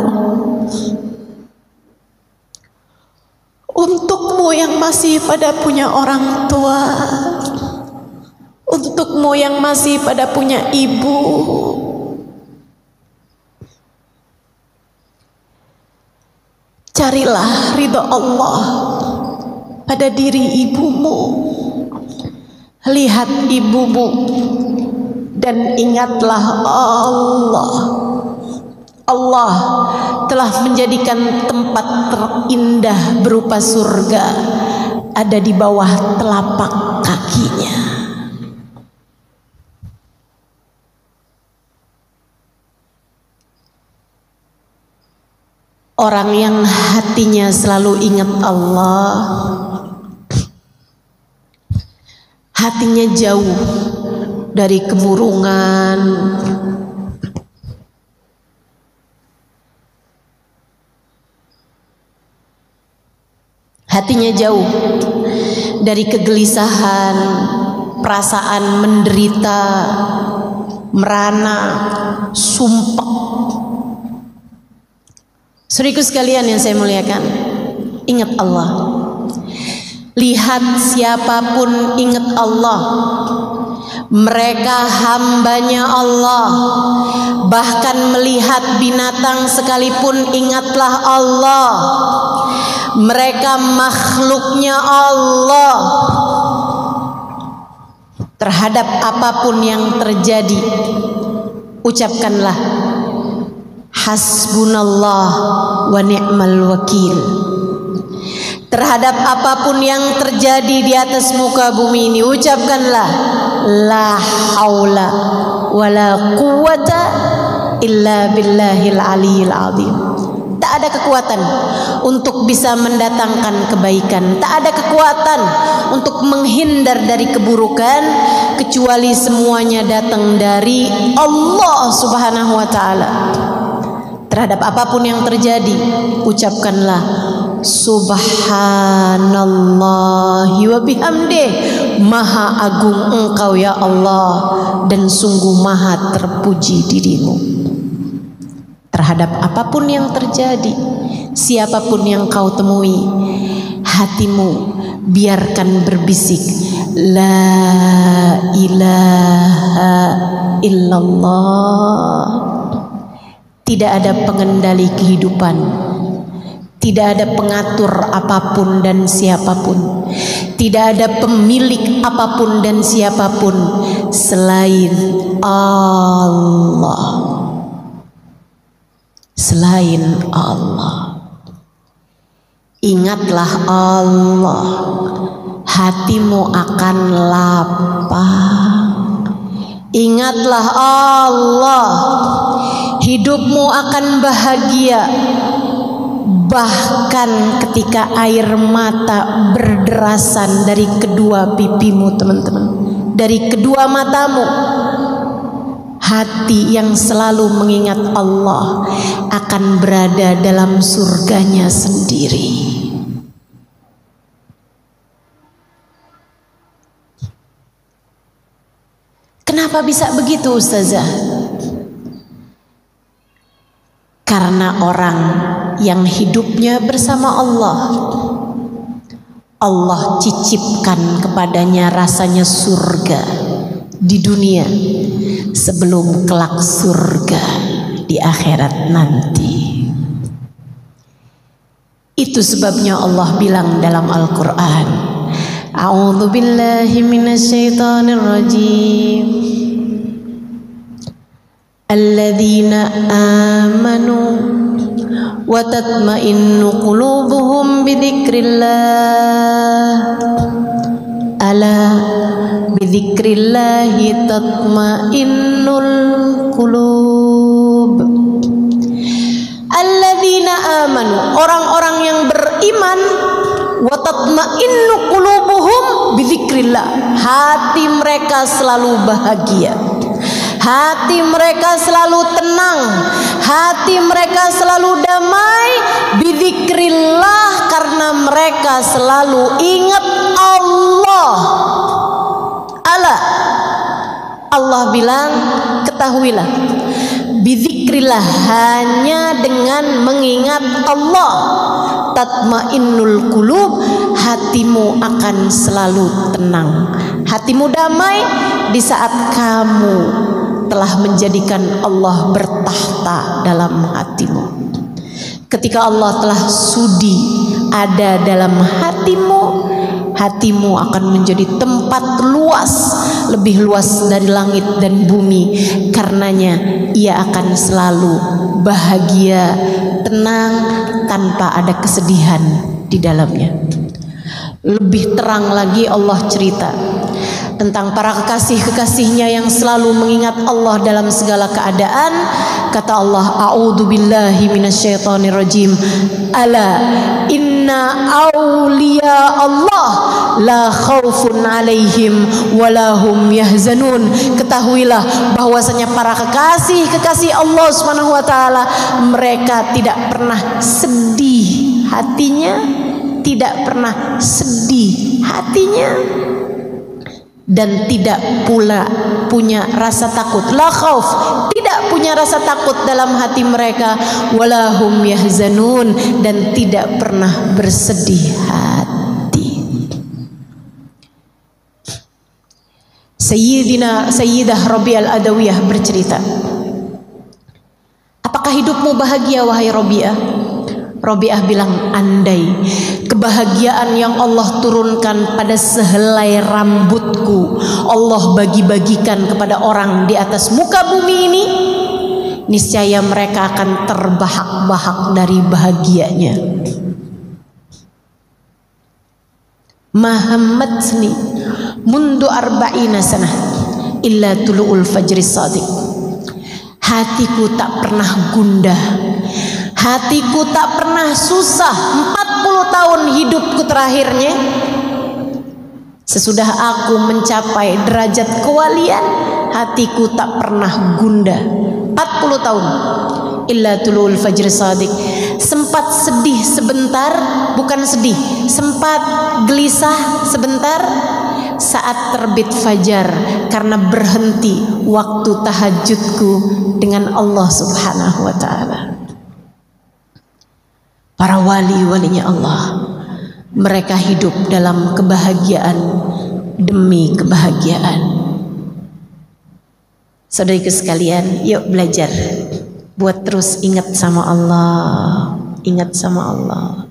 Untukmu yang masih pada punya orang tua, untukmu yang masih pada punya ibu, carilah ridho Allah pada diri ibumu. Lihat ibumu dan ingatlah Allah. Allah telah menjadikan tempat terindah berupa surga ada di bawah telapak kakinya. Orang yang hatinya selalu ingat Allah, hatinya jauh dari kemurungan, hatinya jauh dari kegelisahan, perasaan menderita, merana, sumpah. Saudaraku sekalian yang saya muliakan, ingat Allah. Lihat siapapun ingat Allah. Mereka hambanya Allah. Bahkan melihat binatang sekalipun ingatlah Allah. Mereka makhluknya Allah. Terhadap apapun yang terjadi, ucapkanlah hasbunallah wa ni'mal wakil. Terhadap apapun yang terjadi di atas muka bumi ini, ucapkanlah la haula wa la quwata illa billahil aliyil azim. Tak ada kekuatan untuk bisa mendatangkan kebaikan, tak ada kekuatan untuk menghindar dari keburukan, kecuali semuanya datang dari Allah Subhanahu wa ta'ala. Terhadap apapun yang terjadi, ucapkanlah subhanallahi wa bihamdih. Maha agung engkau ya Allah, dan sungguh maha terpuji dirimu. Terhadap apapun yang terjadi, siapapun yang kau temui, hatimu biarkan berbisik la ilaha illallah. Tidak ada pengendali kehidupan, tidak ada pengatur apapun dan siapapun, tidak ada pemilik apapun dan siapapun selain Allah. Selain Allah. Ingatlah Allah, hatimu akan lapang. Ingatlah Allah, hidupmu akan bahagia. Bahkan ketika air mata berderasan dari kedua pipimu, teman-teman, dari kedua matamu, hati yang selalu mengingat Allah akan berada dalam surganya sendiri. Kenapa bisa begitu, Ustazah? Karena orang yang hidupnya bersama Allah, Allah cicipkan kepadanya rasanya surga di dunia sebelum kelak surga di akhirat nanti. Itu sebabnya Allah bilang dalam Al-Quran, A'udzu billahi minasyaitonir rajim. Alladzina amanu wa tatma'innu qulubuhum bidzikrillah. Ala bidzikrillahi tatma'innul qulub. Alladzina amanu, orang-orang yang beriman, wa tatma'innu qulubuhum bidzikrillah. Hati mereka selalu bahagia. Hati mereka selalu tenang, hati mereka selalu damai bidzikrillah, karena mereka selalu ingat Allah. Ala, Allah bilang, ketahuilah, bidzikrillah, hanya dengan mengingat Allah, tatmainnul qulub, hatimu akan selalu tenang, hatimu damai di saat kamu telah menjadikan Allah bertahta dalam hatimu. Ketika Allah telah sudi ada dalam hatimu, hatimu akan menjadi tempat luas, lebih luas dari langit dan bumi. Karenanya ia akan selalu bahagia, tenang, tanpa ada kesedihan di dalamnya. Lebih terang lagi Allah cerita tentang para kekasih-kekasihnya yang selalu mengingat Allah dalam segala keadaan. Kata Allah, A'udzu billahi minasyaitonir rajim. Ala inna awliya Allah la khaufun alaihim walahum yahzanun. Ketahuilah bahwasanya para kekasih-kekasih Allah Subhanahu wa taala, mereka tidak pernah sedih hatinya, tidak pernah sedih hatinya, dan tidak pula punya rasa takut. La khauf, tidak punya rasa takut dalam hati mereka. Walahum yahzanun, dan tidak pernah bersedih hati. Sayyidah Rabi'ah Al-Adawiyah bercerita, apakah hidupmu bahagia wahai Rabi'ah? Rabi'ah bilang, andai kebahagiaan yang Allah turunkan pada sehelai rambutku Allah bagi-bagikan kepada orang di atas muka bumi ini, niscaya mereka akan terbahak-bahak dari bahagianya. Mahammatni mundu arba'ina sanah illa tulu'ul fajri shadiq. Hatiku tak pernah gundah, hatiku tak pernah susah 40 tahun hidupku terakhirnya. Sesudah aku mencapai derajat kewalian, hatiku tak pernah gundah 40 tahun. Illa tulul fajr shadiq. Sempat sedih sebentar, bukan sedih, sempat gelisah sebentar saat terbit fajar, karena berhenti waktu tahajudku dengan Allah Subhanahu wa ta'ala. Para wali-walinya Allah, mereka hidup dalam kebahagiaan demi kebahagiaan. Saudariku sekalian, yuk belajar buat terus ingat sama Allah, ingat sama Allah.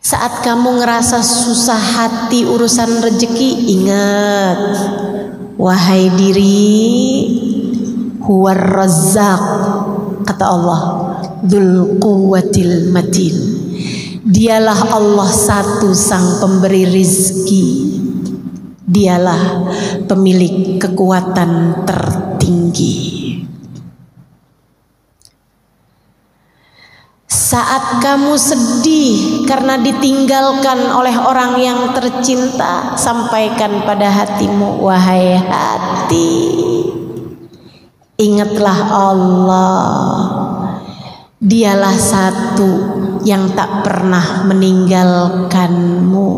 Saat kamu ngerasa susah hati urusan rezeki, ingat, wahai diri, huwar razzaq, kata Allah, dzul quwwatil matin. Dialah Allah satu sang pemberi rizki, dialah pemilik kekuatan tertinggi. Saat kamu sedih karena ditinggalkan oleh orang yang tercinta, sampaikan pada hatimu, wahai hati, ingatlah Allah, dialah satu yang tak pernah meninggalkanmu.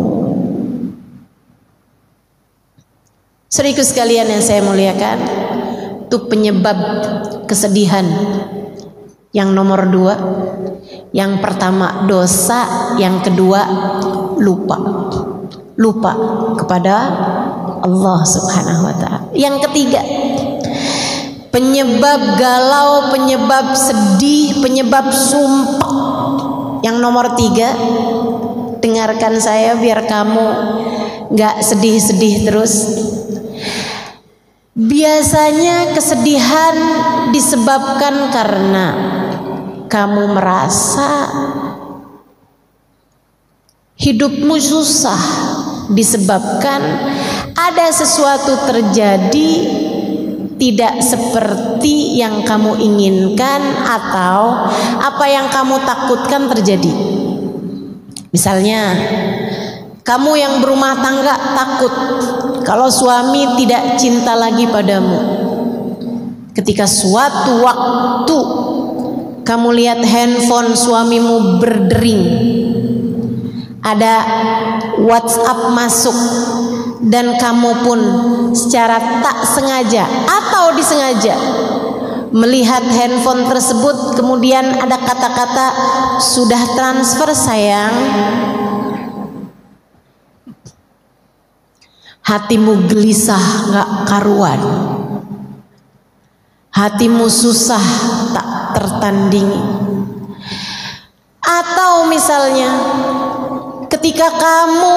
Saudaraku sekalian yang saya muliakan, itu penyebab kesedihan Yang nomor 2, yang pertama dosa, yang kedua lupa kepada Allah Subhanahu wa ta'ala. Yang ketiga, penyebab galau, penyebab sedih, penyebab sumpah. Yang nomor 3, dengarkan saya biar kamu gak sedih-sedih terus. Biasanya kesedihan disebabkan karena kamu merasa hidupmu susah, disebabkan ada sesuatu terjadi tidak seperti yang kamu inginkan atau apa yang kamu takutkan terjadi. Misalnya kamu yang berumah tangga takut kalau suami tidak cinta lagi padamu. Ketika suatu waktu kamu lihat handphone suamimu berdering, ada WhatsApp masuk, dan kamu pun secara tak sengaja atau disengaja melihat handphone tersebut, kemudian ada kata-kata, "Sudah transfer sayang." Hatimu gelisah gak karuan, hatimu susah tak tertandingi. Atau misalnya ketika kamu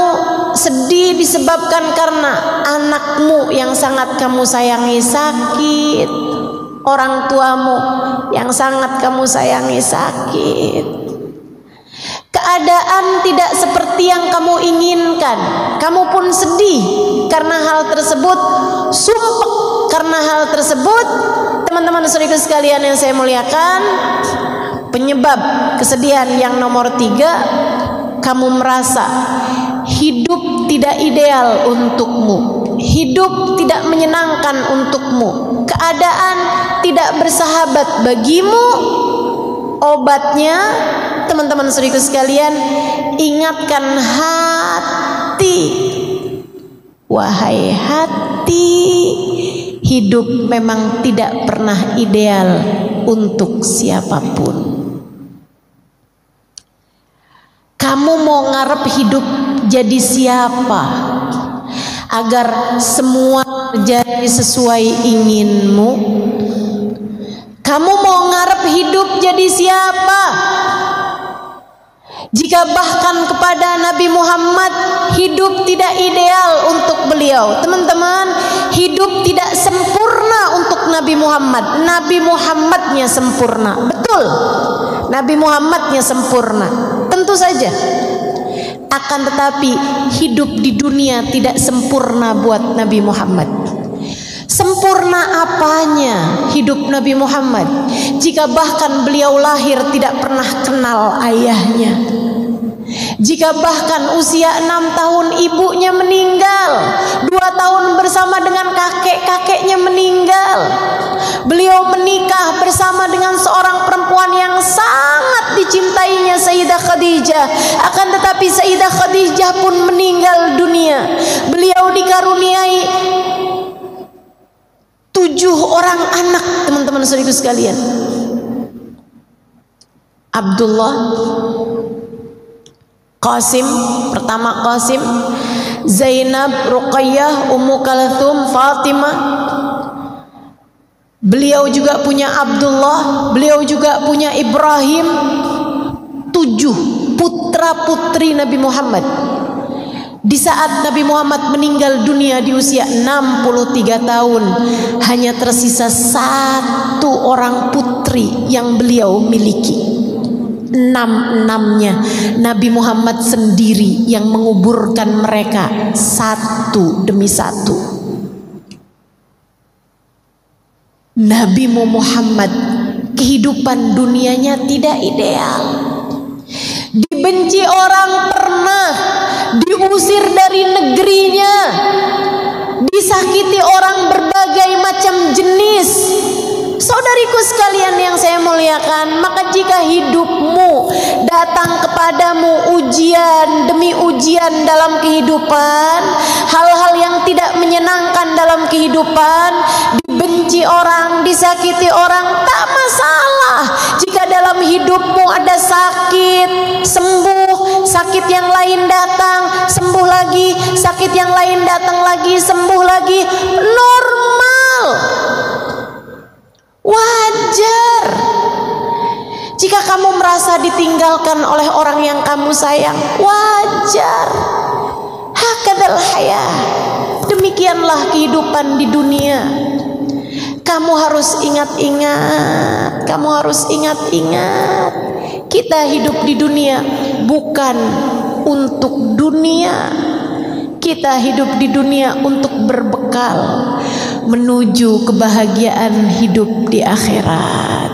sedih disebabkan karena anakmu yang sangat kamu sayangi sakit, orang tuamu yang sangat kamu sayangi sakit, keadaan tidak seperti yang kamu inginkan, kamu pun sedih karena hal tersebut, sumpah karena hal tersebut. Teman-teman saudara sekalian yang saya muliakan, penyebab kesedihan yang nomor 3, kamu merasa hidup tidak ideal untukmu, hidup tidak menyenangkan untukmu, keadaan tidak bersahabat bagimu. Obatnya, teman-teman saudara sekalian, ingatkan hati. Wahai hati, hidup memang tidak pernah ideal untuk siapapun. Kamu mau ngarep hidup jadi siapa agar semua terjadi sesuai inginmu? Kamu mau ngarep hidup jadi siapa jika bahkan kepada Nabi Muhammad hidup tidak ideal untuk beliau? Teman-teman, hidup tidak sempurna untuk Nabi Muhammad. Nabi Muhammadnya sempurna, betul, Nabi Muhammadnya sempurna, tentu saja. Akan tetapi hidup di dunia tidak sempurna buat Nabi Muhammad. Sempurna apanya hidup Nabi Muhammad jika bahkan beliau lahir tidak pernah kenal ayahnya, jika bahkan usia 6 tahun ibunya meninggal, 2 tahun bersama dengan kakek-kakeknya meninggal, beliau menikah bersama dengan seorang perempuan yang sangat dicintainya, Sayyidah Khadijah. Akan tetapi Sayyidah Khadijah pun meninggal dunia. Beliau dikaruniai 7 orang anak, teman-teman saudara sekalian. Abdullah, Qasim, pertama Qasim, Zainab, Ruqayyah, Ummu Kalthum, Fatimah. Beliau juga punya Abdullah, beliau juga punya Ibrahim. 7 putra putri Nabi Muhammad. Di saat Nabi Muhammad meninggal dunia di usia 63 tahun, hanya tersisa 1 orang putri yang beliau miliki. 6-6-nya Nabi Muhammad sendiri yang menguburkan mereka satu demi satu. Nabi Muhammad kehidupan dunianya tidak ideal, dibenci orang pernah, diusir dari negerinya, disakiti orang berbagai macam jenis, Saudariku sekalian yang saya muliakan, maka jika hidupmu datang kepadamu ujian demi ujian dalam kehidupan, hal-hal yang tidak menyenangkan dalam kehidupan, dibenci orang, disakiti orang, tak masalah. Jika dalam hidupmu ada sakit, sembuh, sakit yang lain datang, sembuh lagi, sakit yang lain datang lagi, sembuh lagi, normal, wajar. Jika kamu merasa ditinggalkan oleh orang yang kamu sayang, wajar. Hakadal hayah, demikianlah kehidupan di dunia. Kamu harus ingat-ingat, kamu harus ingat-ingat, kita hidup di dunia bukan untuk dunia. Kita hidup di dunia untuk berbekal menuju kebahagiaan hidup di akhirat.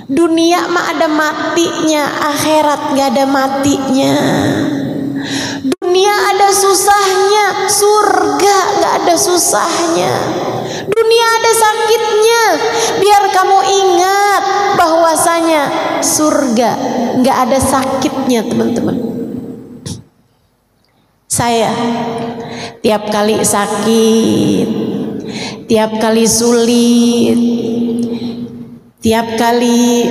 Dunia mah ada matinya, akhirat gak ada matinya. Dunia ada susahnya, surga gak ada susahnya. Dunia ada sakitnya, biar kamu ingat bahwasanya surga gak ada sakitnya, teman-teman. Saya tiap kali sakit, tiap kali sulit, tiap kali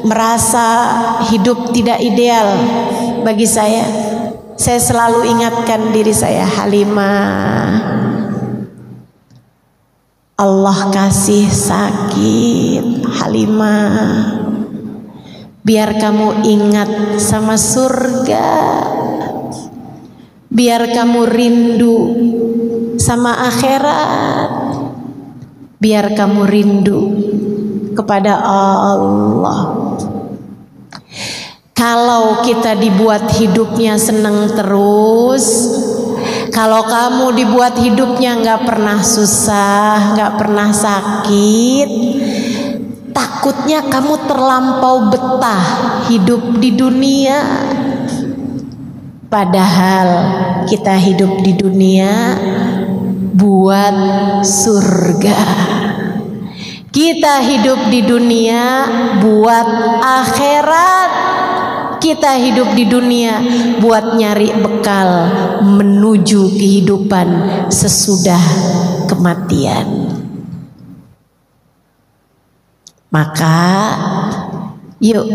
merasa hidup tidak ideal bagi saya selalu ingatkan diri saya, Halimah, Allah kasih sakit, Halimah, biar kamu ingat sama surga, biar kamu rindu sama akhirat, biar kamu rindu kepada Allah. Kalau kita dibuat hidupnya senang terus, kalau kamu dibuat hidupnya nggak pernah susah, nggak pernah sakit, takutnya kamu terlampau betah hidup di dunia. Padahal kita hidup di dunia buat surga. Kita hidup di dunia buat akhirat. Kita hidup di dunia buat nyari bekal menuju kehidupan sesudah kematian. Maka yuk,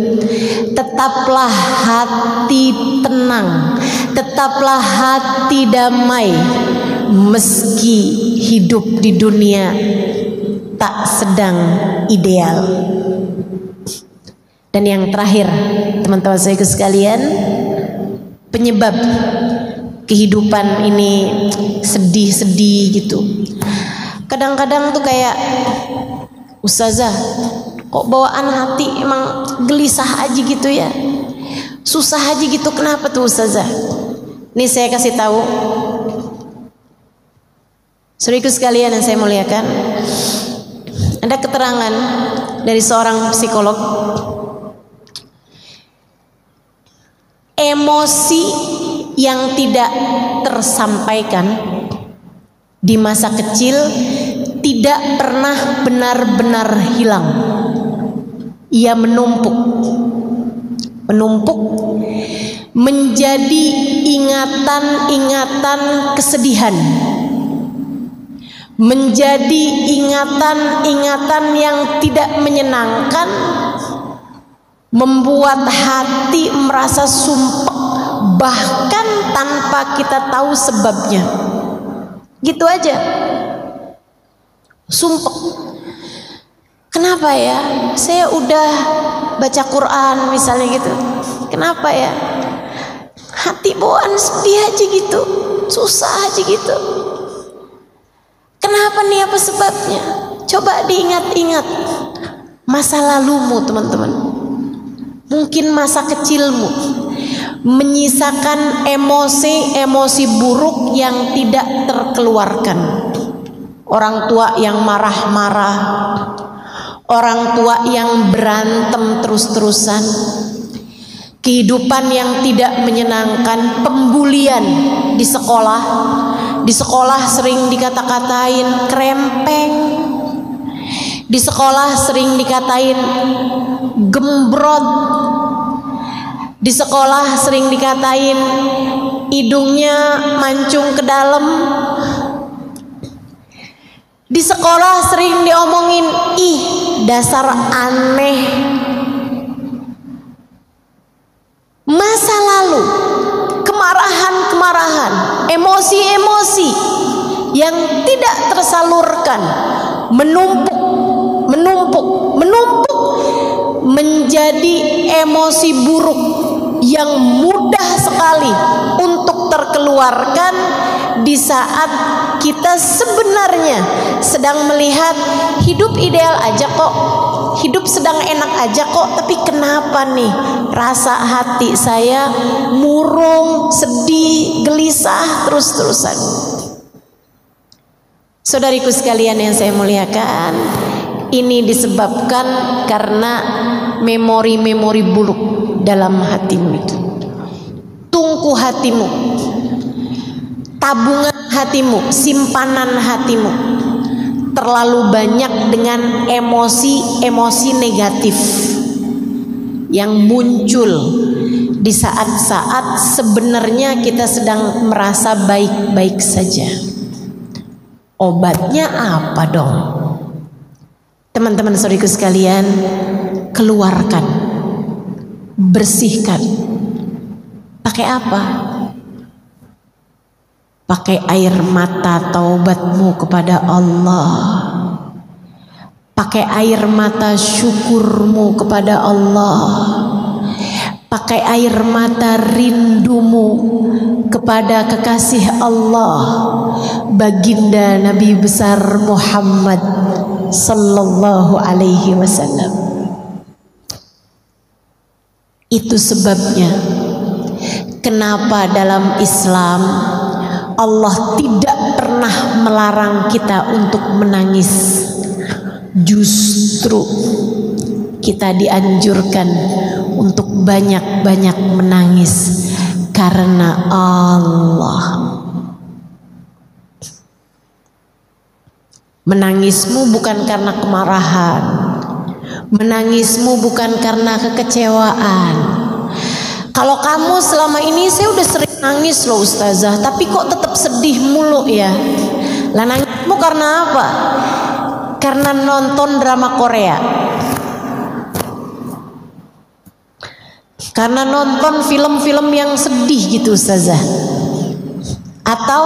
tetaplah hati tenang, tetaplah hati damai, meski hidup di dunia tak sedang ideal. Dan yang terakhir, teman-teman saya sekalian, penyebab kehidupan ini sedih-sedih gitu. Kadang-kadang tuh kayak, Ustazah, kok bawaan hati emang gelisah aja gitu ya, susah aja gitu, kenapa tuh Ustazah? Nih saya kasih tahu, saudaraku sekalian yang saya muliakan, ada keterangan dari seorang psikolog. Emosi yang tidak tersampaikan di masa kecil tidak pernah benar-benar hilang. Ia menumpuk menjadi ingatan-ingatan kesedihan, menjadi ingatan-ingatan yang tidak menyenangkan, membuat hati merasa sumpek bahkan tanpa kita tahu sebabnya. Gitu aja, sumpek. Kenapa ya? Saya udah baca Quran misalnya gitu, kenapa ya? Hati bawaan sedih aja gitu, susah aja gitu. Kenapa nih, apa sebabnya? Coba diingat-ingat masa lalumu, teman-teman. Mungkin masa kecilmu menyisakan emosi-emosi buruk yang tidak terkeluarkan. Orang tua yang marah-marah, orang tua yang berantem terus-terusan, kehidupan yang tidak menyenangkan, pembulian di sekolah. Di sekolah sering dikata-katain krempeng, Di sekolah sering dikatain gembrot. Di sekolah sering dikatain hidungnya mancung ke dalam. Di sekolah sering diomongin, ih dasar aneh. Masa lalu, kemarahan-kemarahan, emosi-emosi yang tidak tersalurkan menumpuk menjadi emosi buruk yang mudah sekali untuk terkeluarkan di saat kita sebenarnya sedang melihat hidup ideal aja kok, hidup sedang enak aja kok, tapi kenapa nih rasa hati saya murung, sedih, gelisah terus-terusan. Saudariku sekalian yang saya muliakan, ini disebabkan karena memori-memori buruk dalam hatimu itu. Tungku hatimu, tabungan hatimu, simpanan hatimu terlalu banyak dengan emosi-emosi negatif yang muncul di saat-saat sebenarnya kita sedang merasa baik-baik saja. Obatnya apa dong? Teman-teman saudariku sekalian, keluarkan, bersihkan. Pakai apa? Pakai air mata taubatmu kepada Allah. Pakai air mata syukurmu kepada Allah. Pakai air mata rindumu kepada kekasih Allah, baginda Nabi besar Muhammad sallallahu alaihi wasallam. Itu sebabnya kenapa dalam Islam Allah tidak pernah melarang kita untuk menangis. Justru kita dianjurkan untuk banyak-banyak menangis karena Allah. Menangismu bukan karena kemarahan, menangismu bukan karena kekecewaan. Kalau kamu selama ini, saya udah sering nangis loh ustazah, tapi kok tetap sedih mulu ya. Lah nangismu karena apa? Karena nonton drama Korea, karena nonton film-film yang sedih gitu ustazah. Atau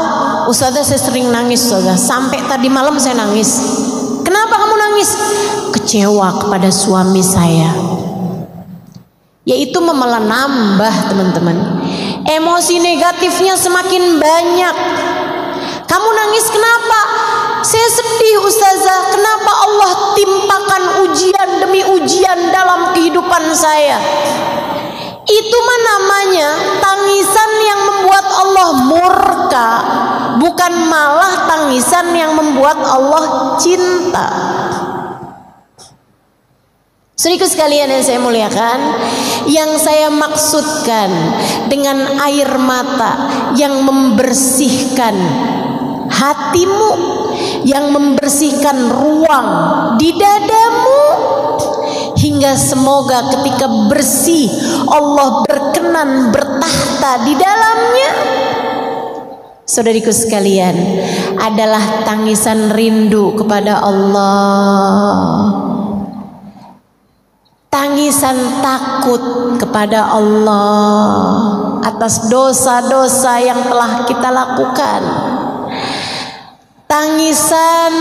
ustazah saya sering nangis ustazah, sampai tadi malam saya nangis. Kenapa kamu nangis? Kecewa kepada suami saya. Yaitu malah nambah teman-teman. Emosi negatifnya semakin banyak. Kamu nangis kenapa? Saya sedih ustazah, kenapa Allah timpakan ujian demi ujian dalam kehidupan saya? Itu mah namanya tangisan yang membuat Allah murka, bukan malah tangisan yang membuat Allah cinta. Saudaraku sekalian yang saya muliakan, yang saya maksudkan dengan air mata yang membersihkan hatimu, yang membersihkan ruang di dadamu, hingga semoga ketika bersih Allah berkenan bertahta di dalamnya. Saudariku sekalian, adalah tangisan rindu kepada Allah, tangisan takut kepada Allah atas dosa-dosa yang telah kita lakukan, tangisan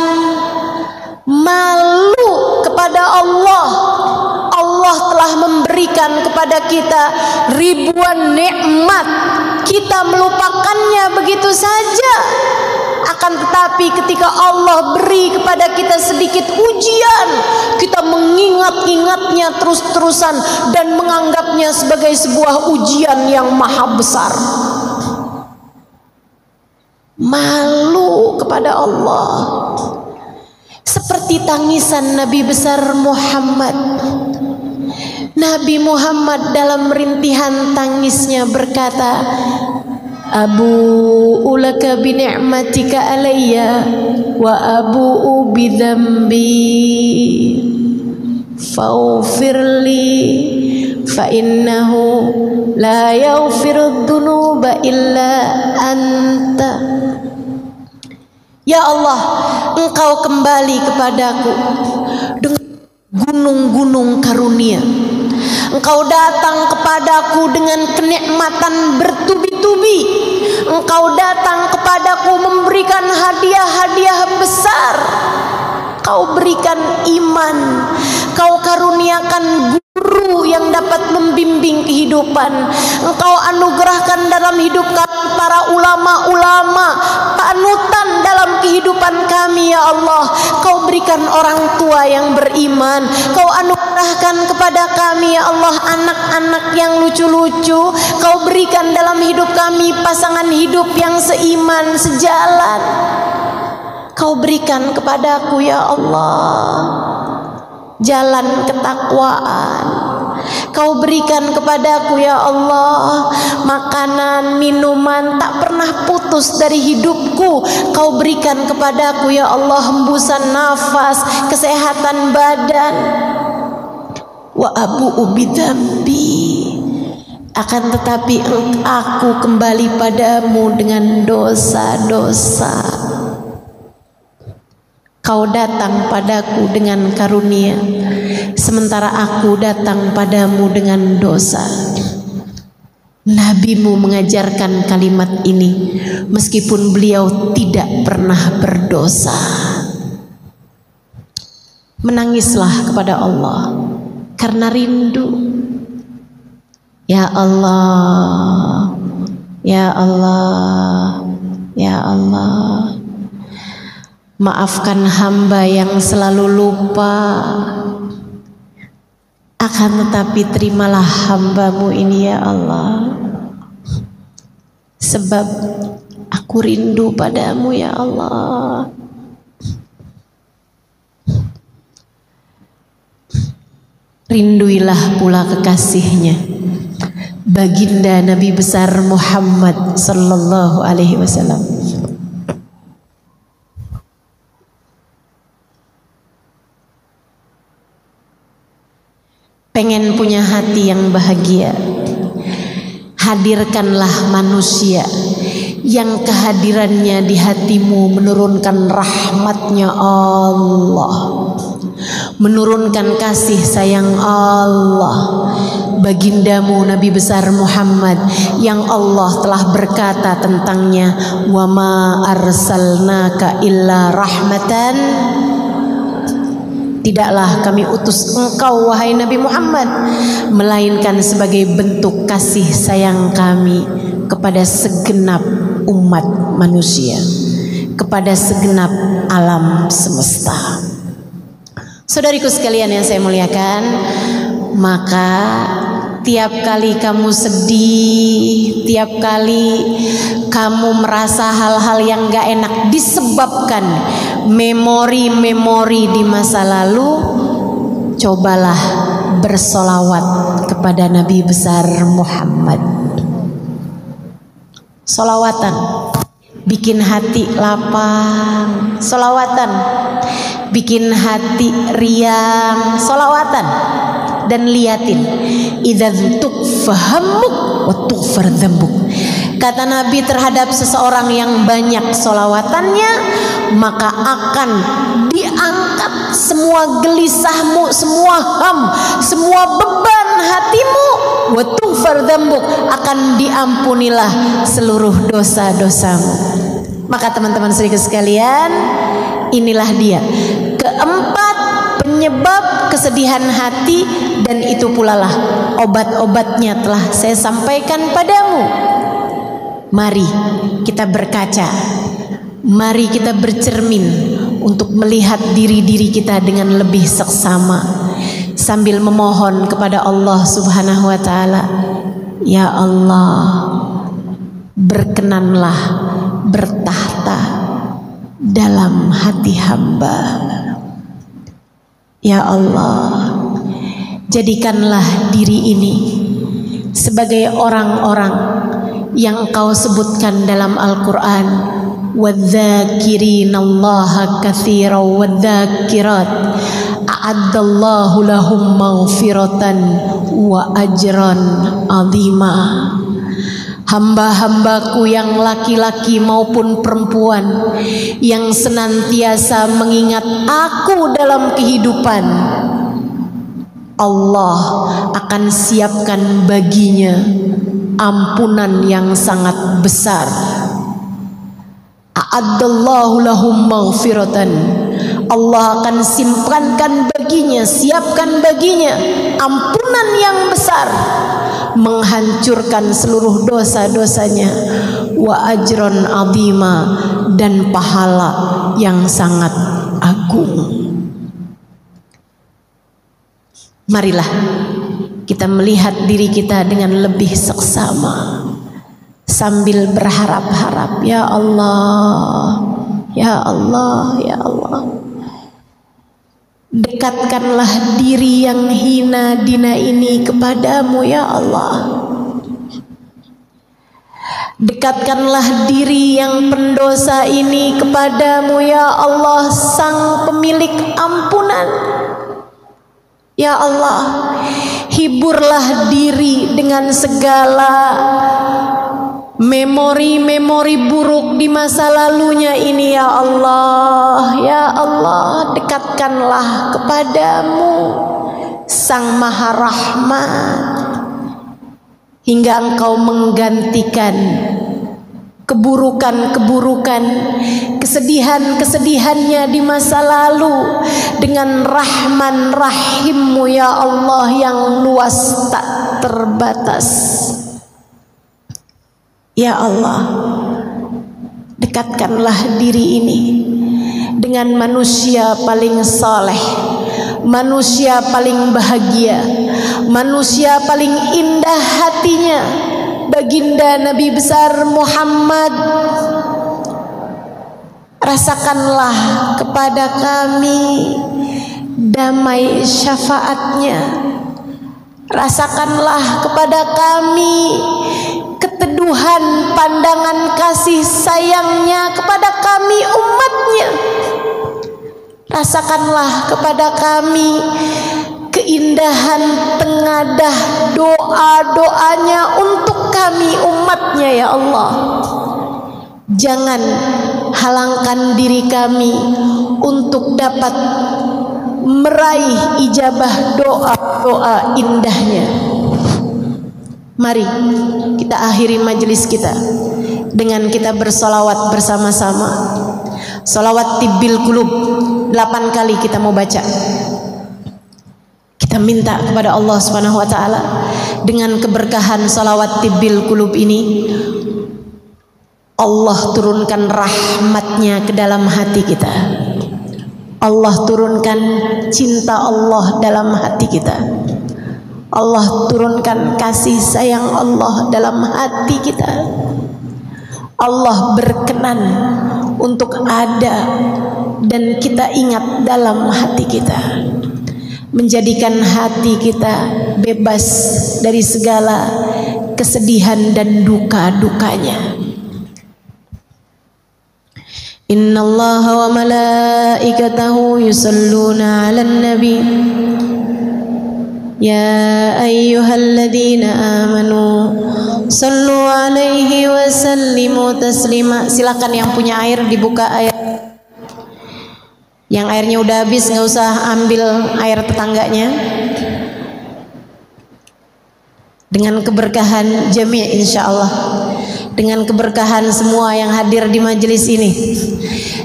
malu kepada Allah. Allah telah memberikan kepada kita ribuan nikmat, kita melupakannya begitu saja. Akan tetapi ketika Allah beri kepada kita sedikit ujian, kita mengingat-ingatnya terus-terusan dan menganggapnya sebagai sebuah ujian yang maha besar. Malu kepada Allah, seperti tangisan Nabi besar Muhammad. Nabi Muhammad dalam rintihan tangisnya berkata, abu'u laka bi ni'matika alayya wa abu'u bi dhanbi faghfirli fa innahu la yaghfiru dhunuba illa anta. Ya Allah, Engkau kembali kepadaku dengan gunung-gunung karunia. Engkau datang kepadaku dengan kenikmatan bertubi-tubi. Engkau datang kepadaku memberikan hadiah-hadiah besar. Kau berikan iman. Kau karuniakan guru yang dapat membimbing kehidupan. Engkau anugerahkan dalam hidup kami para ulama-ulama, panutan dalam kehidupan kami ya Allah. Kau berikan orang tua yang beriman. Kau anugerahkan kepada kami ya Allah anak-anak yang lucu-lucu. Kau berikan dalam hidup kami pasangan hidup yang seiman, sejalan. Kau berikan kepadaku ya Allah jalan ketakwaan. Kau berikan kepadaku ya Allah makanan, minuman tak pernah putus dari hidupku. Kau berikan kepadaku ya Allah hembusan nafas, kesehatan badan. Wa abu'u bidzambi, akan tetapi aku kembali padamu dengan dosa-dosa. Kau datang padaku dengan karunia, sementara aku datang padamu dengan dosa. Nabimu mengajarkan kalimat ini meskipun beliau tidak pernah berdosa. Menangislah kepada Allah karena rindu. Ya Allah, ya Allah, ya Allah, maafkan hamba yang selalu lupa. Akan tetapi terimalah hambamu ini ya Allah, sebab aku rindu padamu ya Allah. Rinduilah pula kekasihnya, baginda Nabi besar Muhammad sallallahu alaihi wasallam. Pengen punya hati yang bahagia, hadirkanlah manusia yang kehadirannya di hatimu menurunkan rahmatnya Allah, menurunkan kasih sayang Allah. Bagindamu Nabi besar Muhammad yang Allah telah berkata tentangnya, wa ma arsalnaka illa rahmatan, tidaklah kami utus engkau wahai Nabi Muhammad melainkan sebagai bentuk kasih sayang kami kepada segenap umat manusia, kepada segenap alam semesta. Saudariku sekalian yang saya muliakan, maka tiap kali kamu sedih, tiap kali kamu merasa hal-hal yang gak enak disebabkan memori-memori di masa lalu, cobalah bersolawat kepada Nabi besar Muhammad. Solawatan bikin hati lapang, solawatan bikin hati riang, solawatan. Dan liatin, idzan tukfahamuk wa tughfar dzambuk. Kata Nabi terhadap seseorang yang banyak solawatannya, maka akan diangkat semua gelisahmu, semua ham, semua beban hatimu, wa tughfar dzambuk, akan diampunilah seluruh dosa-dosamu. Maka teman-teman saudara sekalian, inilah dia keempat penyebab kesedihan hati, dan itu pula lah obat-obatnya telah saya sampaikan padamu. Mari kita berkaca, mari kita bercermin untuk melihat diri-diri kita dengan lebih seksama sambil memohon kepada Allah Subhanahu wa taala, ya Allah, berkenanlah bertahta dalam hati hamba. Ya Allah, jadikanlah diri ini sebagai orang-orang yang Engkau sebutkan dalam Al-Quran, wadzakirinallaha katsiran wadzakirat a'addallahu lahum maghfiratan wa ajran azima. Hamba-hambaku yang laki-laki maupun perempuan yang senantiasa mengingat aku dalam kehidupan, Allah akan siapkan baginya ampunan yang sangat besar. A'addallahu lahum maghfiratan, Allah akan simpankan baginya, siapkan baginya ampunan yang besar, menghancurkan seluruh dosa-dosanya, wa ajron azima, dan pahala yang sangat agung. Marilah kita melihat diri kita dengan lebih seksama sambil berharap-harap, ya Allah, ya Allah, ya Allah, dekatkanlah diri yang hina dina ini kepadamu, ya Allah. Dekatkanlah diri yang pendosa ini kepadamu, ya Allah, sang pemilik ampunan. Ya Allah, hiburlah diri dengan segala memori-memori buruk di masa lalunya ini, ya Allah. Ya Allah, dekatkanlah kepadamu Sang Maha Rahmat hingga Engkau menggantikan keburukan-keburukan, kesedihan-kesedihannya di masa lalu dengan Rahman Rahim-Mu, ya Allah, yang luas tak terbatas. Ya Allah, dekatkanlah diri ini dengan manusia paling saleh, manusia paling bahagia, manusia paling indah hatinya, baginda Nabi besar Muhammad. Rasakanlah kepada kami damai syafaatnya, rasakanlah kepada kami keteduhan pandangan kasih sayangnya kepada kami umatnya. Rasakanlah kepada kami keindahan tengadah doa-doanya untuk kami umatnya, ya Allah. Jangan halangkan diri kami untuk dapat meraih ijabah doa-doa indahnya. Mari kita akhiri majelis kita dengan kita bersolawat bersama-sama. Solawat Tibbil Qulub 8 kali kita mau baca. Kita minta kepada Allah Subhanahu wa taala dengan keberkahan solawat Tibbil Qulub ini, Allah turunkan rahmatnya ke dalam hati kita. Allah turunkan cinta Allah dalam hati kita. Allah turunkan kasih sayang Allah dalam hati kita. Allah berkenan untuk ada dan kita ingat dalam hati kita, menjadikan hati kita bebas dari segala kesedihan dan duka-dukanya. Innallaha wa malaikatahu yusalluna 'alan nabi ya ayyuhalladzina amanu sallu 'alaihi wa sallimu taslima. Silakan yang punya air dibuka air. Yang airnya udah habis nggak usah ambil air tetangganya. Dengan keberkahan jami' insyaallah, dengan keberkahan semua yang hadir di majelis ini,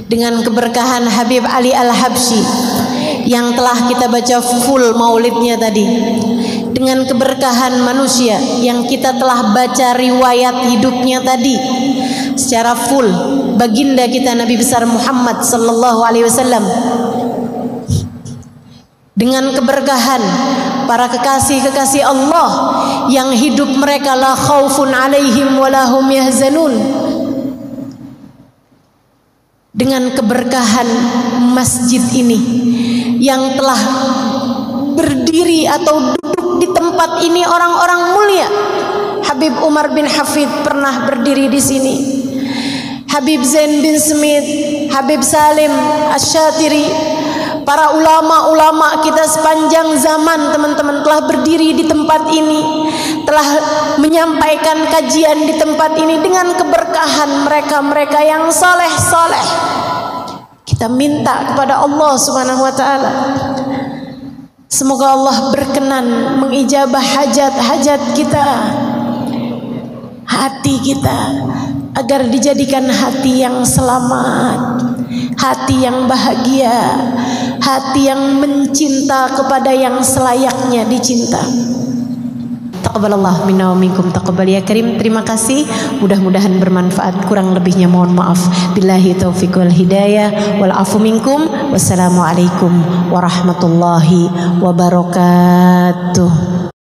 dengan keberkahan Habib Ali Al-Habsyi yang telah kita baca full maulidnya tadi, dengan keberkahan manusia yang kita telah baca riwayat hidupnya tadi secara full, baginda kita Nabi besar Muhammad sallallahu alaihi wasallam, dengan keberkahan para kekasih-kekasih Allah yang hidup mereka la khaufun alaihim wa lahum yahzanun, dengan keberkahan masjid ini yang telah berdiri atau duduk di tempat ini orang-orang mulia, Habib Umar bin Hafid pernah berdiri di sini. Habib Zain bin Smith, Habib Salim Asy-Syatiri, para ulama-ulama kita sepanjang zaman teman-teman telah berdiri di tempat ini, telah menyampaikan kajian di tempat ini dengan keberkahan mereka-mereka yang soleh-soleh. Kita minta kepada Allah Subhanahu wa taala, semoga Allah berkenan mengijabah hajat-hajat kita, hati kita, agar dijadikan hati yang selamat, hati yang bahagia, hati yang mencinta kepada yang selayaknya dicinta. Taqabbalallahu minna wa minkum taqabbal ya karim. Terima kasih, mudah-mudahan bermanfaat. Kurang lebihnya mohon maaf. Billahi taufiq wal hidayah wal afu minkum. Wassalamualaikum warahmatullahi wabarakatuh.